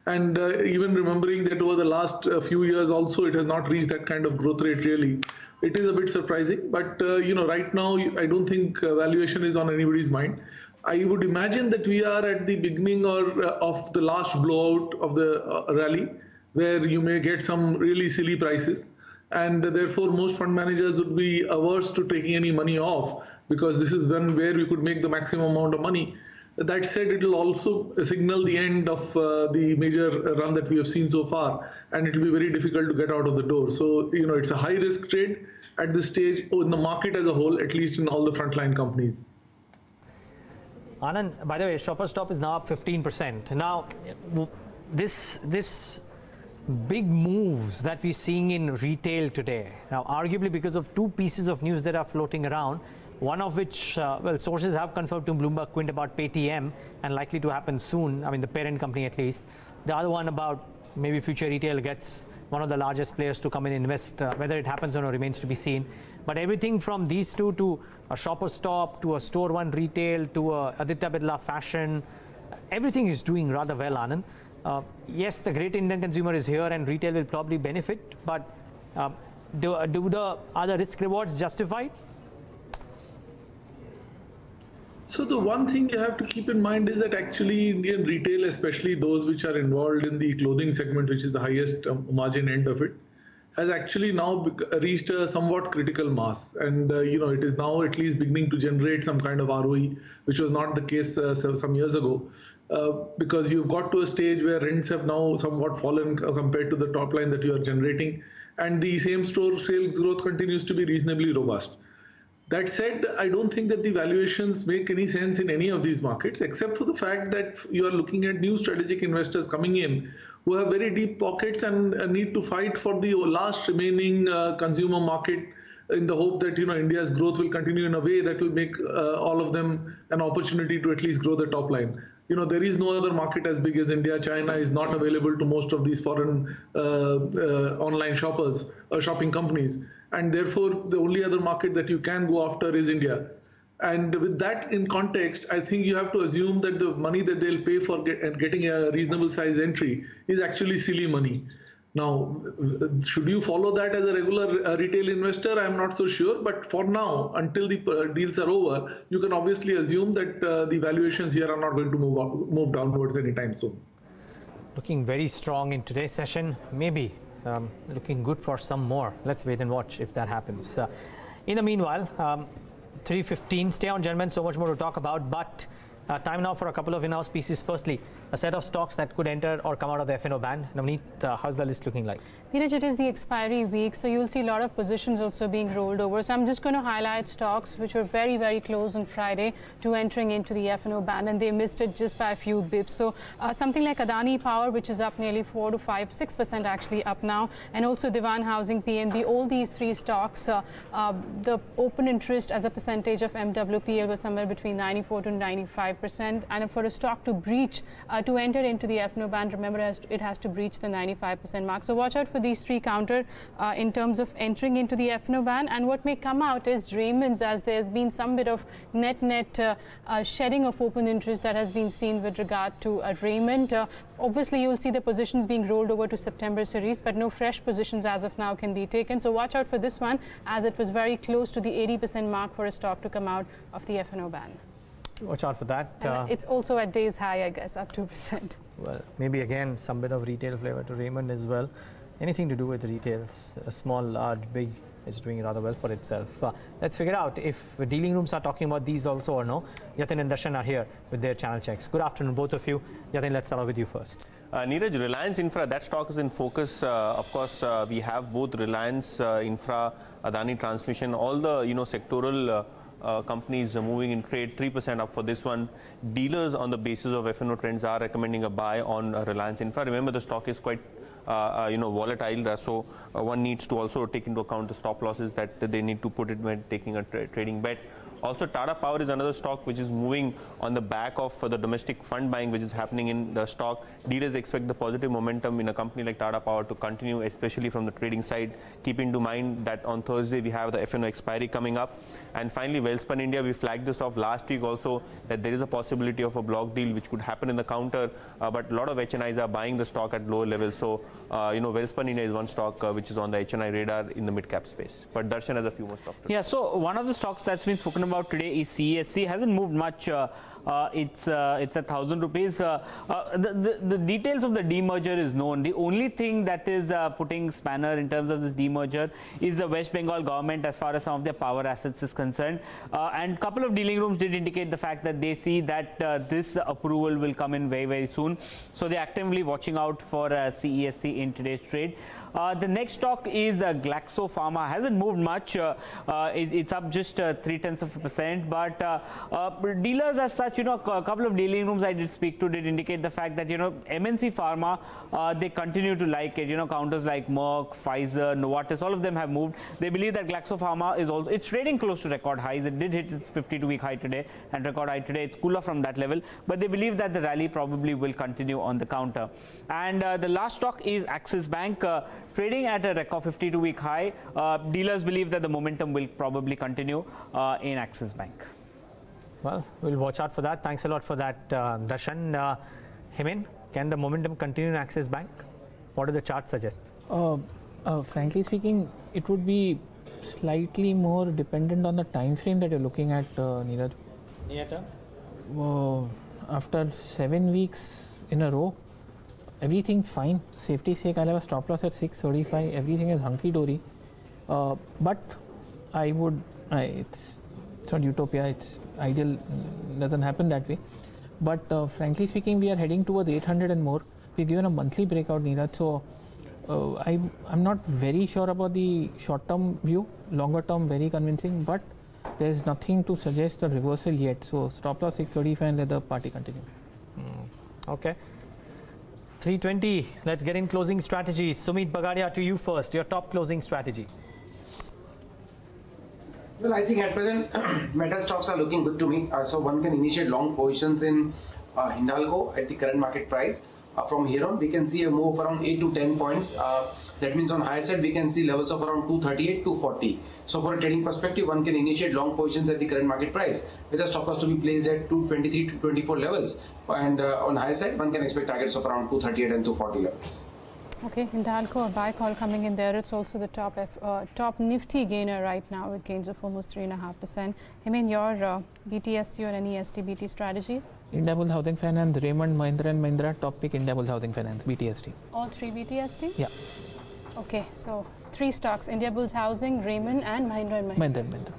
And even remembering that over the last few years also, it has not reached that kind of growth rate really. It is a bit surprising, but right now, I don't think valuation is on anybody's mind. I would imagine that we are at the beginning of the last blowout of the rally. where you may get some really silly prices. And therefore, most fund managers would be averse to taking any money off, because this is where we could make the maximum amount of money. That said, it will also signal the end of the major run that we have seen so far, and it will be very difficult to get out of the door. So, it's a high-risk trade at this stage in the market as a whole, at least in all the frontline companies. Anand, by the way, Shoppers Stop is now up 15%. Now, this big moves that we're seeing in retail today, now arguably because of two pieces of news that are floating around, one of which, well, sources have confirmed to Bloomberg Quint about Paytm and likely to happen soon, I mean the parent company at least. The other one about maybe Future Retail gets one of the largest players to come and invest. Whether it happens or not remains to be seen. But everything from these two to a Shoppers Stop, to a Store One Retail, to a Aditya Birla Fashion, everything is doing rather well, Anand. Yes, the great Indian consumer is here and retail will probably benefit, but are the risk rewards justified? So the one thing you have to keep in mind is that actually Indian retail, especially those which are involved in the clothing segment, which is the highest margin end of it, has actually now reached a somewhat critical mass. And, it is now at least beginning to generate some kind of ROE, which was not the case some years ago. Because you've got to a stage where rents have now somewhat fallen compared to the top line that you are generating. And the same store sales growth continues to be reasonably robust. That said, I don't think that the valuations make any sense in any of these markets, except for the fact that you are looking at new strategic investors coming in who have very deep pockets and need to fight for the last remaining consumer market in the hope that India's growth will continue in a way that will make all of them an opportunity to at least grow the top line. There is no other market as big as India. China is not available to most of these foreign online shoppers or shopping companies. And therefore, the only other market that you can go after is India. And with that in context, I think you have to assume that the money that they'll pay for getting a reasonable size entry is actually silly money. Now, should you follow that as a regular retail investor? I'm not so sure. But for now, until the deals are over, you can obviously assume that the valuations here are not going to move downwards anytime soon. Looking very strong in today's session, maybe looking good for some more. Let's wait and watch if that happens. In the meanwhile, 3:15, stay on, gentlemen, so much more to talk about. But time now for a couple of in-house pieces. Firstly, a set of stocks that could enter or come out of the F&O ban. Navneet, how's the list looking like? Neeraj, it is the expiry week, so you'll see a lot of positions also being rolled over. So I'm just going to highlight stocks which were very, very close on Friday to entering into the F&O ban, and they missed it just by a few bips. So something like Adani Power, which is up nearly 4 to 6% actually up now, and also Diwan Housing, PNB, all these three stocks, the open interest as a percentage of MWPL was somewhere between 94 to 95%. And for a stock to breach, to enter into the F&O ban, remember it has to breach the 95% mark. So watch out for these three counter in terms of entering into the F&O ban. And what may come out is Raymond's, as there's been some bit of net shedding of open interest that has been seen with regard to Raymond. Obviously, you'll see the positions being rolled over to September series, but no fresh positions as of now can be taken. So watch out for this one, as it was very close to the 80% mark for a stock to come out of the F&O ban. Watch out for that. It's also at day's high, I guess, up 2%. Well, maybe again some bit of retail flavor to Raymond as well. Anything to do with retail, small, large, big, is doing rather well for itself. Let's figure out if dealing rooms are talking about these also or no. Yatin and Darshan are here with their channel checks. Good afternoon, both of you. Yatin, let's start off with you first. Neeraj, Reliance Infra, that stock is in focus. Of course, we have both Reliance Infra, Adani Transmission, all the sectoral companies moving in trade, 3% up for this one. Dealers on the basis of F&O trends are recommending a buy on Reliance Infra. Remember, the stock is quite volatile, so one needs to also take into account the stop losses that they need to put it when taking a trading bet. Also, Tata Power is another stock which is moving on the back of the domestic fund buying which is happening in the stock. Dealers expect the positive momentum in a company like Tata Power to continue, especially from the trading side. Keep into mind that on Thursday we have the F&O expiry coming up. And finally, Welspun India, we flagged this off last week also, that there is a possibility of a block deal which could happen in the counter, but a lot of HNIs are buying the stock at lower levels. So, Welspun India is one stock which is on the HNI radar in the mid-cap space. But Darshan has a few more stocks. Yeah, so one of the stocks that's been spoken about today is CSC. Hasn't moved much. It's 1,000 rupees. The details of the demerger is known. The only thing that is putting spanner in terms of this demerger is the West Bengal government as far as some of their power assets is concerned. And a couple of dealing rooms did indicate the fact that they see that this approval will come in very, very soon. So they're actively watching out for CESC in today's trade. The next stock is Glaxo Pharma. Hasn't moved much. It's up just 0.3%. But dealers as such, a couple of dealing rooms I did speak to did indicate the fact that, MNC Pharma, they continue to like it. Counters like Merck, Pfizer, Novartis, all of them have moved. They believe that Glaxo Pharma is also, it's trading close to record highs. It did hit its 52-week high today and record high today. It's cooler from that level. But they believe that the rally probably will continue on the counter. And the last stock is Axis Bank. Trading at a record 52-week high. Dealers believe that the momentum will probably continue in Axis Bank. Well, we'll watch out for that. Thanks a lot for that, Darshan. Hemen, can the momentum continue in Axis Bank? What do the charts suggest? Frankly speaking, it would be slightly more dependent on the time frame that you're looking at, Neeraj. Near term? After 7 weeks in a row, everything's fine. Safety's sake, I'll have a stop loss at 635. Everything is hunky-dory. But I would, it's not utopia, it's ideal, doesn't happen that way. But frankly speaking, we are heading towards 800 and more. We're given a monthly breakout, Neeraj. So I'm not very sure about the short-term view. Longer term, very convincing. But there's nothing to suggest a reversal yet. So stop loss 635 and let the party continue. Okay. 320. Let's get in closing strategies. Sumeet, Bagadia, to you first. Your top closing strategy. Well, I think at present metal stocks are looking good to me. So one can initiate long positions in Hindalco at the current market price. From here on, we can see a move around 8 to 10 points. That means on higher side, we can see levels of around 238 to 40. So for a trading perspective, one can initiate long positions at the current market price with a stop loss to be placed at 223 to 24 levels. And on higher side, one can expect targets of around 238 and 240 levels. Okay, Hindalco, a buy call coming in there. It's also the top nifty gainer right now with gains of almost 3.5%. Hemen, your BTST or any STBT strategy? Indiabulls Housing Finance, Raymond, Mahindra and Mahindra, top pick Indiabulls Housing Finance, BTST. All three BTST? Yeah. Okay, so 3 stocks, Indiabulls Housing, Raymond and Mahindra and Mahindra. Mahindra.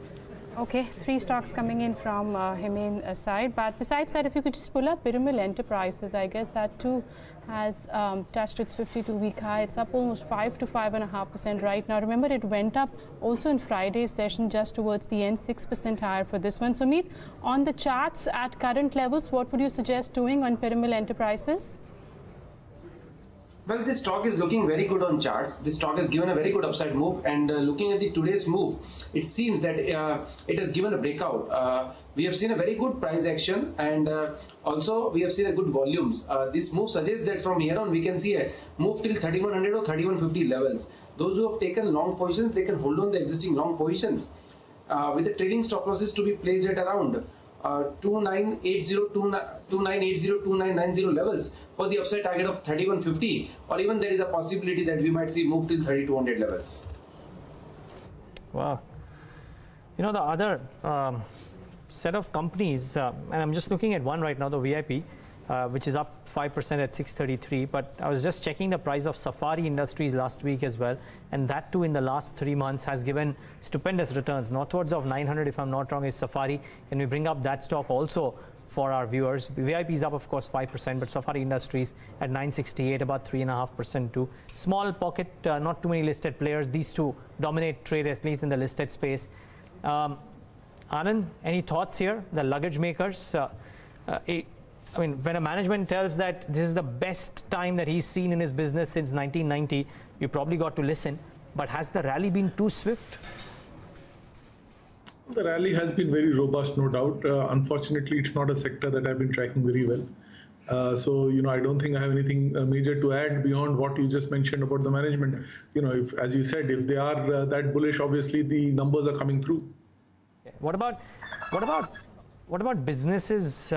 Okay, 3 stocks coming in from Hemen side. But besides that, if you could just pull up Piramal Enterprises, I guess that too has touched its 52-week high. It's up almost 5 to 5.5% right now. Remember, it went up also in Friday's session just towards the end, 6% higher for this one. Sumeet, on the charts at current levels, what would you suggest doing on Piramal Enterprises? Well, this stock is looking very good on charts. This stock has given a very good upside move, and looking at the today's move, it seems that it has given a breakout. We have seen a very good price action, and also we have seen a good volumes. This move suggests that from here on we can see a move till 3100 or 3150 levels. Those who have taken long positions, they can hold on the existing long positions with the trading stop losses to be placed at around 2980, 2990 levels for the upside target of 3150, or even there is a possibility that we might see move till 3200 levels. Wow. The other set of companies, and I'm just looking at one right now, the VIP, which is up 5% at 633. But I was just checking the price of Safari Industries last week as well, and that too in the last 3 months has given stupendous returns. Northwards of 900, if I'm not wrong, is Safari. Can we bring up that stock also for our viewers? VIP is up, of course, 5%, but Safari Industries at 968, about 3.5% too. Small pocket, not too many listed players. These two dominate trade, at least in the listed space. Anand, any thoughts here? The luggage makers, I mean, when a management tells that this is the best time that he's seen in his business since 1990, you probably got to listen. But has the rally been too swift? The rally has been very robust, no doubt. Unfortunately, it's not a sector that I've been tracking very well. So, I don't think I have anything major to add beyond what you just mentioned about the management. If, as you said, if they are that bullish, obviously the numbers are coming through. Okay. What about businesses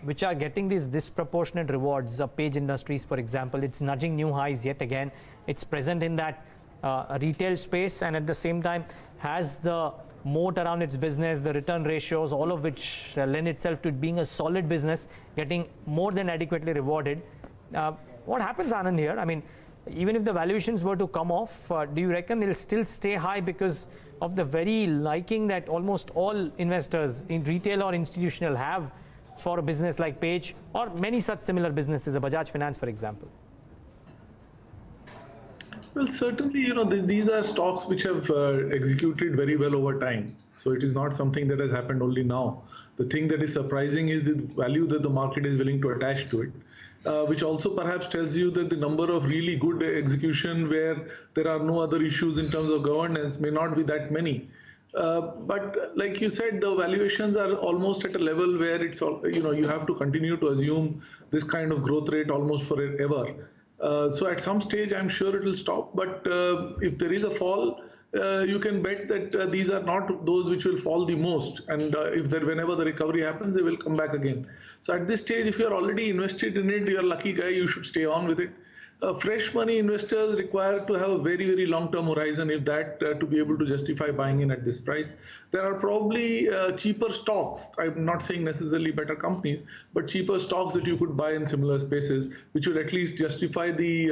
which are getting these disproportionate rewards? Page Industries, for example, it's nudging new highs yet again. It's present in that retail space, and at the same time has the moat around its business, the return ratios, all of which lend itself to it being a solid business, getting more than adequately rewarded. What happens, Anand, here? I mean, even if the valuations were to come off, do you reckon they'll still stay high because of the very liking that almost all investors in retail or institutional have for a business like Page or many such similar businesses, a Bajaj Finance, for example? Well, certainly, these are stocks which have executed very well over time. So it is not something that has happened only now. The thing that is surprising is the value that the market is willing to attach to it, which also perhaps tells you that the number of really good execution where there are no other issues in terms of governance may not be that many. But like you said, the valuations are almost at a level where it's you have to continue to assume this kind of growth rate almost forever. So at some stage, I'm sure it will stop. But if there is a fall, you can bet that these are not those which will fall the most. And whenever the recovery happens, they will come back again. So at this stage, if you're already invested in it, you're a lucky guy, you should stay on with it. Fresh money investors require to have a very, very long-term horizon if that to be able to justify buying in at this price. There are probably cheaper stocks. I'm not saying necessarily better companies, but cheaper stocks that you could buy in similar spaces, which will at least justify the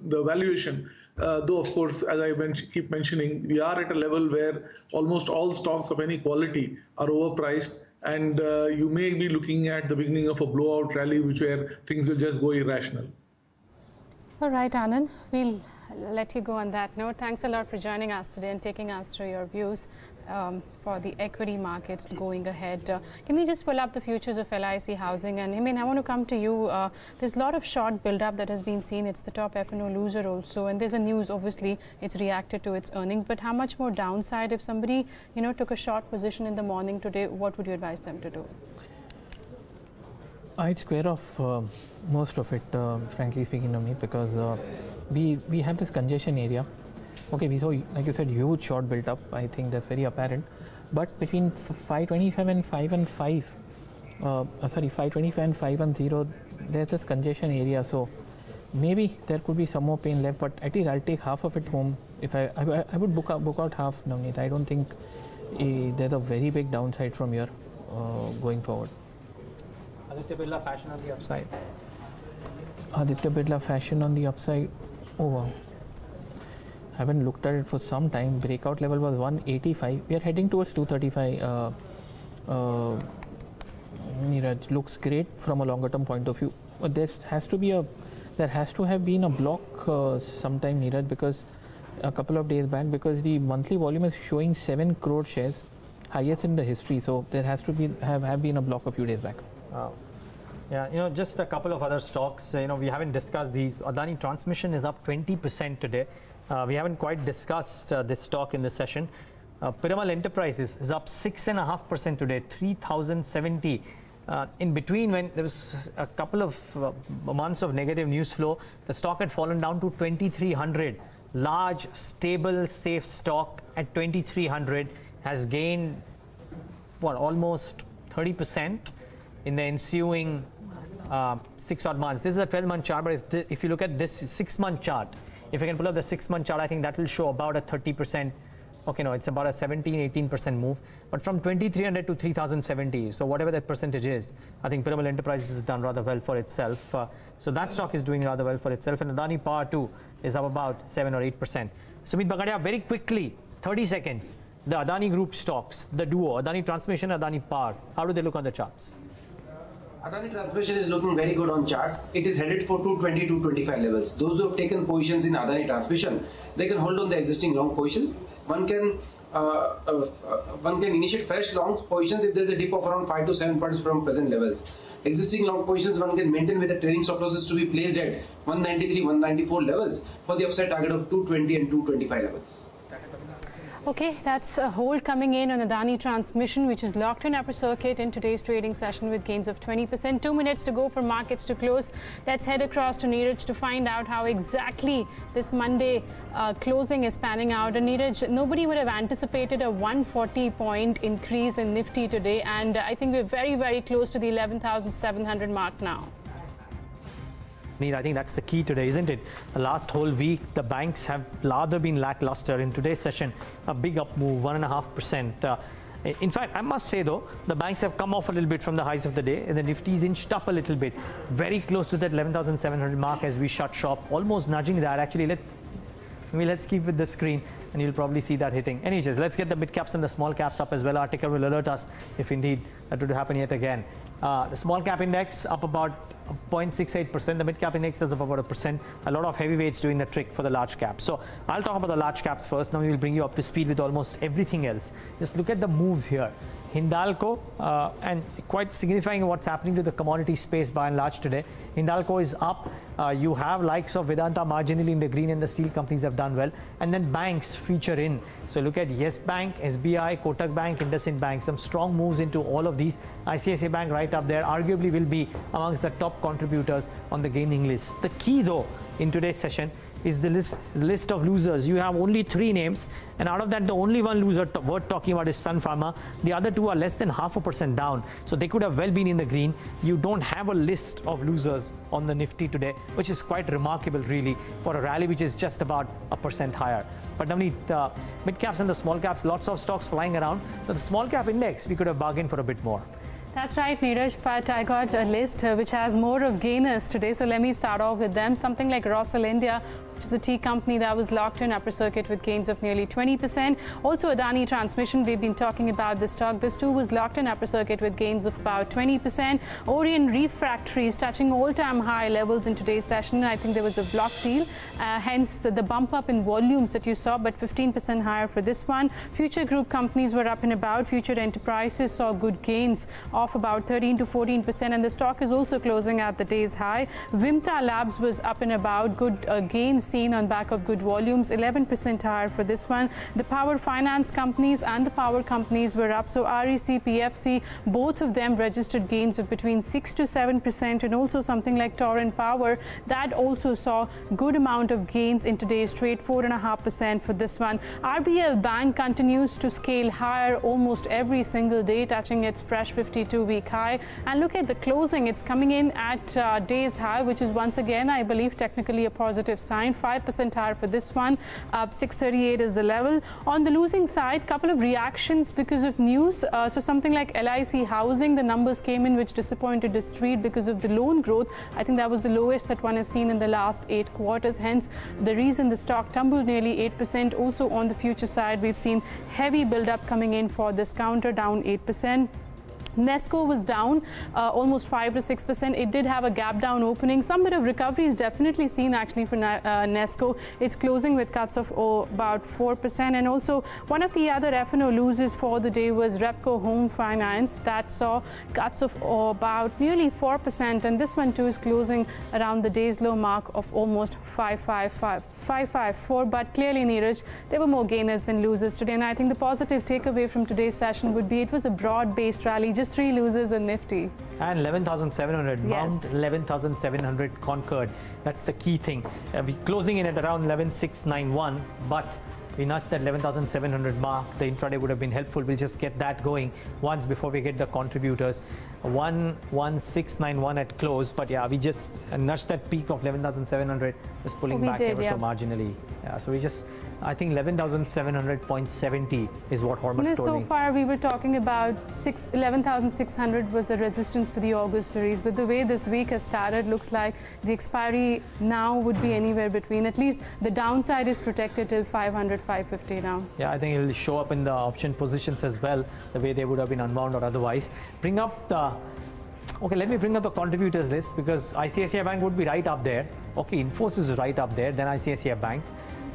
valuation. Though, of course, as I keep mentioning, we are at a level where almost all stocks of any quality are overpriced. And you may be looking at the beginning of a blowout rally, where things will just go irrational. All right, Anand, we'll let you go on that note. Thanks a lot for joining us today and taking us through your views for the equity markets going ahead. Can we just pull up the futures of LIC housing? And Hemen, I want to come to you. There's a lot of short build-up that has been seen. It's the top F&O loser also. And there's a news, obviously, it's reacted to its earnings. But how much more downside if somebody, took a short position in the morning today? What would you advise them to do? I'd square off most of it, frankly speaking, Navneet, because we have this congestion area. Okay, we saw, like you said, huge short built up. I think that's very apparent. But between 525 and 5 and 5, 525 and 5 and 0, there's this congestion area. So maybe there could be some more pain left, but at least I'll take half of it home. If I would book out half, Navneet. I don't think there's a very big downside from here going forward. Aditya Birla Fashion on the upside. Aditya Birla Fashion on the upside. Oh wow. Haven't looked at it for some time. Breakout level was 185. We are heading towards 235. Neeraj, looks great from a longer term point of view. But there has to have been a block sometime, Neeraj, because a couple of days back, because the monthly volume is showing 7 crore shares, highest in the history. So there has to have been a block a few days back. Yeah, just a couple of other stocks. We haven't discussed these. Adani Transmission is up 20% today. We haven't quite discussed this stock in this session. Piramal Enterprises is up 6.5% today, 3,070. In between, when there was a couple of months of negative news flow, the stock had fallen down to 2,300. Large, stable, safe stock at 2,300 has gained, almost 30%. In the ensuing 6 odd months. This is a 12-month chart, but if you look at this 6-month chart, if you can pull up the 6-month chart, I think that will show about a 30%. Okay, no, it's about a 17-18% move. But from 2,300 to 3,070, so whatever that percentage is, I think Piramal Enterprises has done rather well for itself. So that stock is doing rather well for itself, and Adani Power too is up about 7 or 8%. Sumeet Bagadia, very quickly, 30 seconds. The Adani Group stocks, the duo, Adani Transmission, Adani Power, how do they look on the charts? Adani Transmission is looking very good on charts. It is headed for 220 to 25 levels. Those who have taken positions in Adani Transmission, they can hold on the existing long positions. One can initiate fresh long positions if there is a dip of around 5 to 7 points from present levels. Existing long positions one can maintain with the trailing stop losses to be placed at 193, 194 levels for the upside target of 220 and 225 levels. Okay, that's a hold coming in on Adani Transmission, which is locked in upper circuit in today's trading session with gains of 20%. 2 minutes to go for markets to close. Let's head across to Neeraj to find out how exactly this Monday closing is panning out. And Neeraj, nobody would have anticipated a 140-point increase in Nifty today, and I think we're very, very close to the 11,700 mark now. Neil, I think that's the key today, isn't it? The last whole week, the banks have rather been lackluster. In today's session, a big up move, 1.5%. In fact, I must say though, the banks have come off a little bit from the highs of the day, and the Nifty's inched up a little bit, very close to that 11,700 mark as we shut shop, almost nudging that. Actually, let's keep with the screen, and you'll probably see that hitting. Anyways, let's get the mid caps and the small caps up as well. Our ticker will alert us if indeed that would happen yet again. The small cap index up about 0.68%. The mid cap index is up about 1%. A lot of heavyweights doing the trick for the large caps. So I'll talk about the large caps first. Now we will bring you up to speed with almost everything else. Just look at the moves here. Hindalco, and quite signifying what's happening to the commodity space by and large today. Hindalco is up. You have likes of Vedanta marginally in the green, and the steel companies have done well. And then banks feature in. So look at Yes Bank, SBI, Kotak Bank, IndusInd Bank. Some strong moves into all of these. ICICI Bank right up there, arguably will be amongst the top contributors on the gaining list. The key though in today's session is the list of losers. You have only 3 names, and out of that, the only one loser worth talking about is Sun Pharma. The other 2 are less than 0.5% down, so they could have well been in the green. You don't have a list of losers on the Nifty today, which is quite remarkable really for a rally which is just about 1% higher. But Navneet, the mid caps and the small caps, lots of stocks flying around. So the small cap index, we could have bargained for a bit more. That's right, Neeraj, but I got a list which has more of gainers today. So let me start off with them. Something like Rossel India, which is a tea company that was locked in upper circuit with gains of nearly 20%. Also Adani Transmission, we've been talking about this stock. This too was locked in upper circuit with gains of about 20%. Orient Refractories touching all-time high levels in today's session. I think there was a block deal, hence the bump up in volumes that you saw, but 15% higher for this one. Future Group companies were up and about. Future Enterprises saw good gains of about 13 to 14%, and the stock is also closing at the day's high. Vimta Labs was up and about. Good gains seen on back of good volumes, 11% higher for this one. The power finance companies and the power companies were up. So REC, PFC, both of them registered gains of between 6 to 7%, and also something like Torrent Power that also saw good amount of gains in today's trade, 4.5% for this one. RBL Bank continues to scale higher almost every single day, touching its fresh 52-week high. And look at the closing, it's coming in at day's high, which is once again, I believe, technically a positive sign. 5% higher for this one. 638 is the level. On the losing side, couple of reactions because of news. So something like LIC Housing, the numbers came in which disappointed the street because of the loan growth. I think that was the lowest that one has seen in the last 8 quarters. Hence, the reason the stock tumbled nearly 8%. Also on the future side, we've seen heavy build-up coming in for this counter, down 8%. Nesco was down almost 5 to 6%. It did have a gap down opening. Some bit of recovery is definitely seen actually for Nesco. It's closing with cuts of about 4%. And also one of the other F&O losers for the day was Repco Home Finance that saw cuts of about nearly 4%. And this one too is closing around the day's low mark of almost 554. But clearly, Neeraj, there were more gainers than losers today. And I think the positive takeaway from today's session would be it was a broad-based rally. Just 3 losers in Nifty. And 11,700, yes. Mount 11,700 conquered. That's the key thing. We're closing in at around 11,691, but we notched that 11,700 mark. The intraday would have been helpful. We'll just get that going once before we get the contributors. 11691 at close, but yeah, we just notched that peak of 11,700, just pulling back ever so marginally. Yeah, so we just, I think 11,700.70 is what Hormus told me. So far we were talking about 11,600 was the resistance for the August series, but the way this week has started, looks like the expiry now would be anywhere between, at least the downside is protected till 500, 550 now. Yeah, I think it will show up in the option positions as well, the way they would have been unwound or otherwise. Bring up the, okay, let me bring up the contributors list, because ICICI Bank would be right up there. Okay, Infosys is right up there, then ICICI Bank.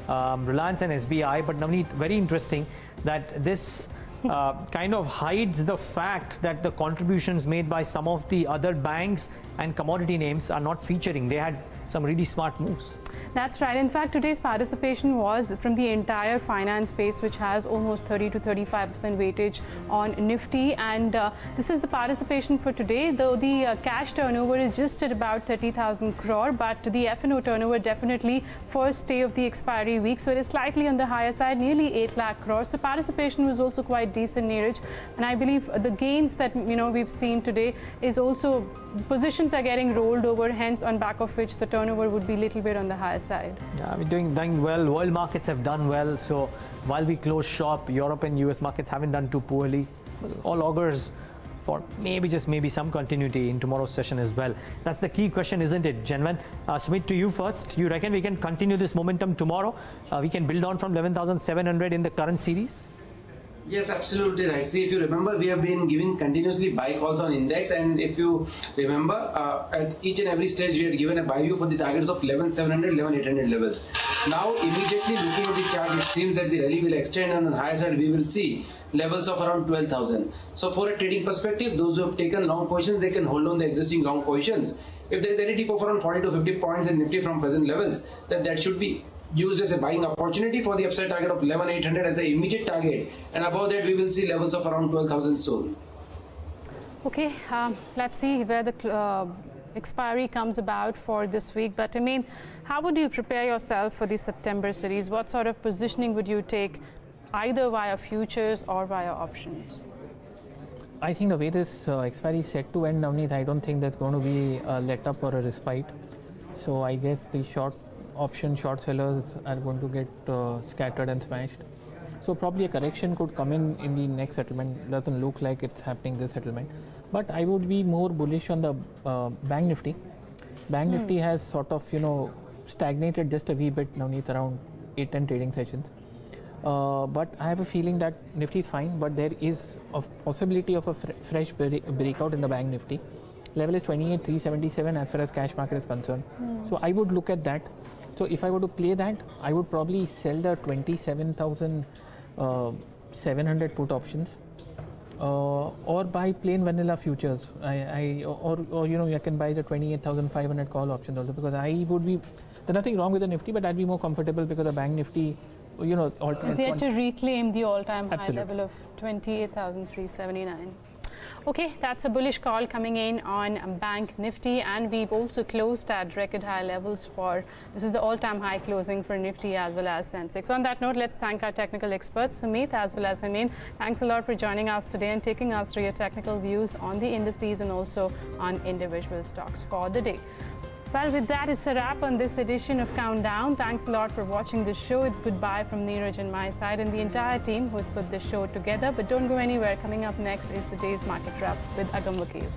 Reliance and SBI, but Navneet, very interesting that this kind of hides the fact that the contributions made by some of the other banks and commodity names are not featuring. They had some really smart moves. That's right. In fact, today's participation was from the entire finance space, which has almost 30 to 35% weightage on Nifty. And this is the participation for today, though the cash turnover is just at about 30,000 crore, but the F&O turnover definitely first day of the expiry week. So it is slightly on the higher side, nearly 8 lakh crore. So participation was also quite decent, Neeraj. And I believe the gains that we've seen today is also positioned positions are getting rolled over, hence on back of which the turnover would be a little bit on the higher side. Yeah, we're doing well. World markets have done well. So while we close shop, Europe and US markets haven't done too poorly. All augurs for maybe some continuity in tomorrow's session as well. That's the key question, isn't it, Janvan? Sumeet, to you first. You reckon we can continue this momentum tomorrow? We can build on from 11,700 in the current series? Yes, absolutely right. See, if you remember, we have been giving continuously buy calls on index, and if you remember, at each and every stage we had given a buy view for the targets of 11,700, 11,800 levels. Now, immediately looking at the chart, it seems that the rally will extend, and on the higher side we will see levels of around 12,000. So for a trading perspective, those who have taken long positions, they can hold on the existing long positions. If there is any dip of around 40 to 50 points in Nifty from present levels, then that should be used as a buying opportunity for the upside target of 11,800 as an immediate target, and above that we will see levels of around 12,000 soon. Okay, let's see where the expiry comes about for this week. But I mean, how would you prepare yourself for the September series? What sort of positioning would you take, either via futures or via options? I think the way this expiry is set to end, Navneet, I don't think there's going to be a let up or a respite. So I guess the short sellers are going to get scattered and smashed. So probably a correction could come in the next settlement. Doesn't look like it's happening this settlement. But I would be more bullish on the Bank Nifty. Bank Nifty has sort of, stagnated just a wee bit, Navneet, around 8-10 trading sessions. But I have a feeling that Nifty is fine, but there is a possibility of a fresh breakout in the Bank Nifty. Level is 28,377 as far as cash market is concerned. So I would look at that. So if I were to play that, I would probably sell the 27,700 put options, or buy plain vanilla futures. You can buy the 28,500 call options also, because there's nothing wrong with the Nifty, but I'd be more comfortable because the Bank Nifty, is yet to reclaim the all-time high level of 28,379. Okay, that's a bullish call coming in on Bank Nifty, and we've also closed at record high levels this is the all-time high closing for Nifty as well as Sensex. On that note, let's thank our technical experts, Sumeet as well as Hemen. Thanks a lot for joining us today and taking us through your technical views on the indices and also on individual stocks for the day. Well, with that, it's a wrap on this edition of Countdown. Thanks a lot for watching this show. It's goodbye from Neeraj and my side and the entire team who's put this show together. But don't go anywhere. Coming up next is the day's market wrap with Agam Vakil.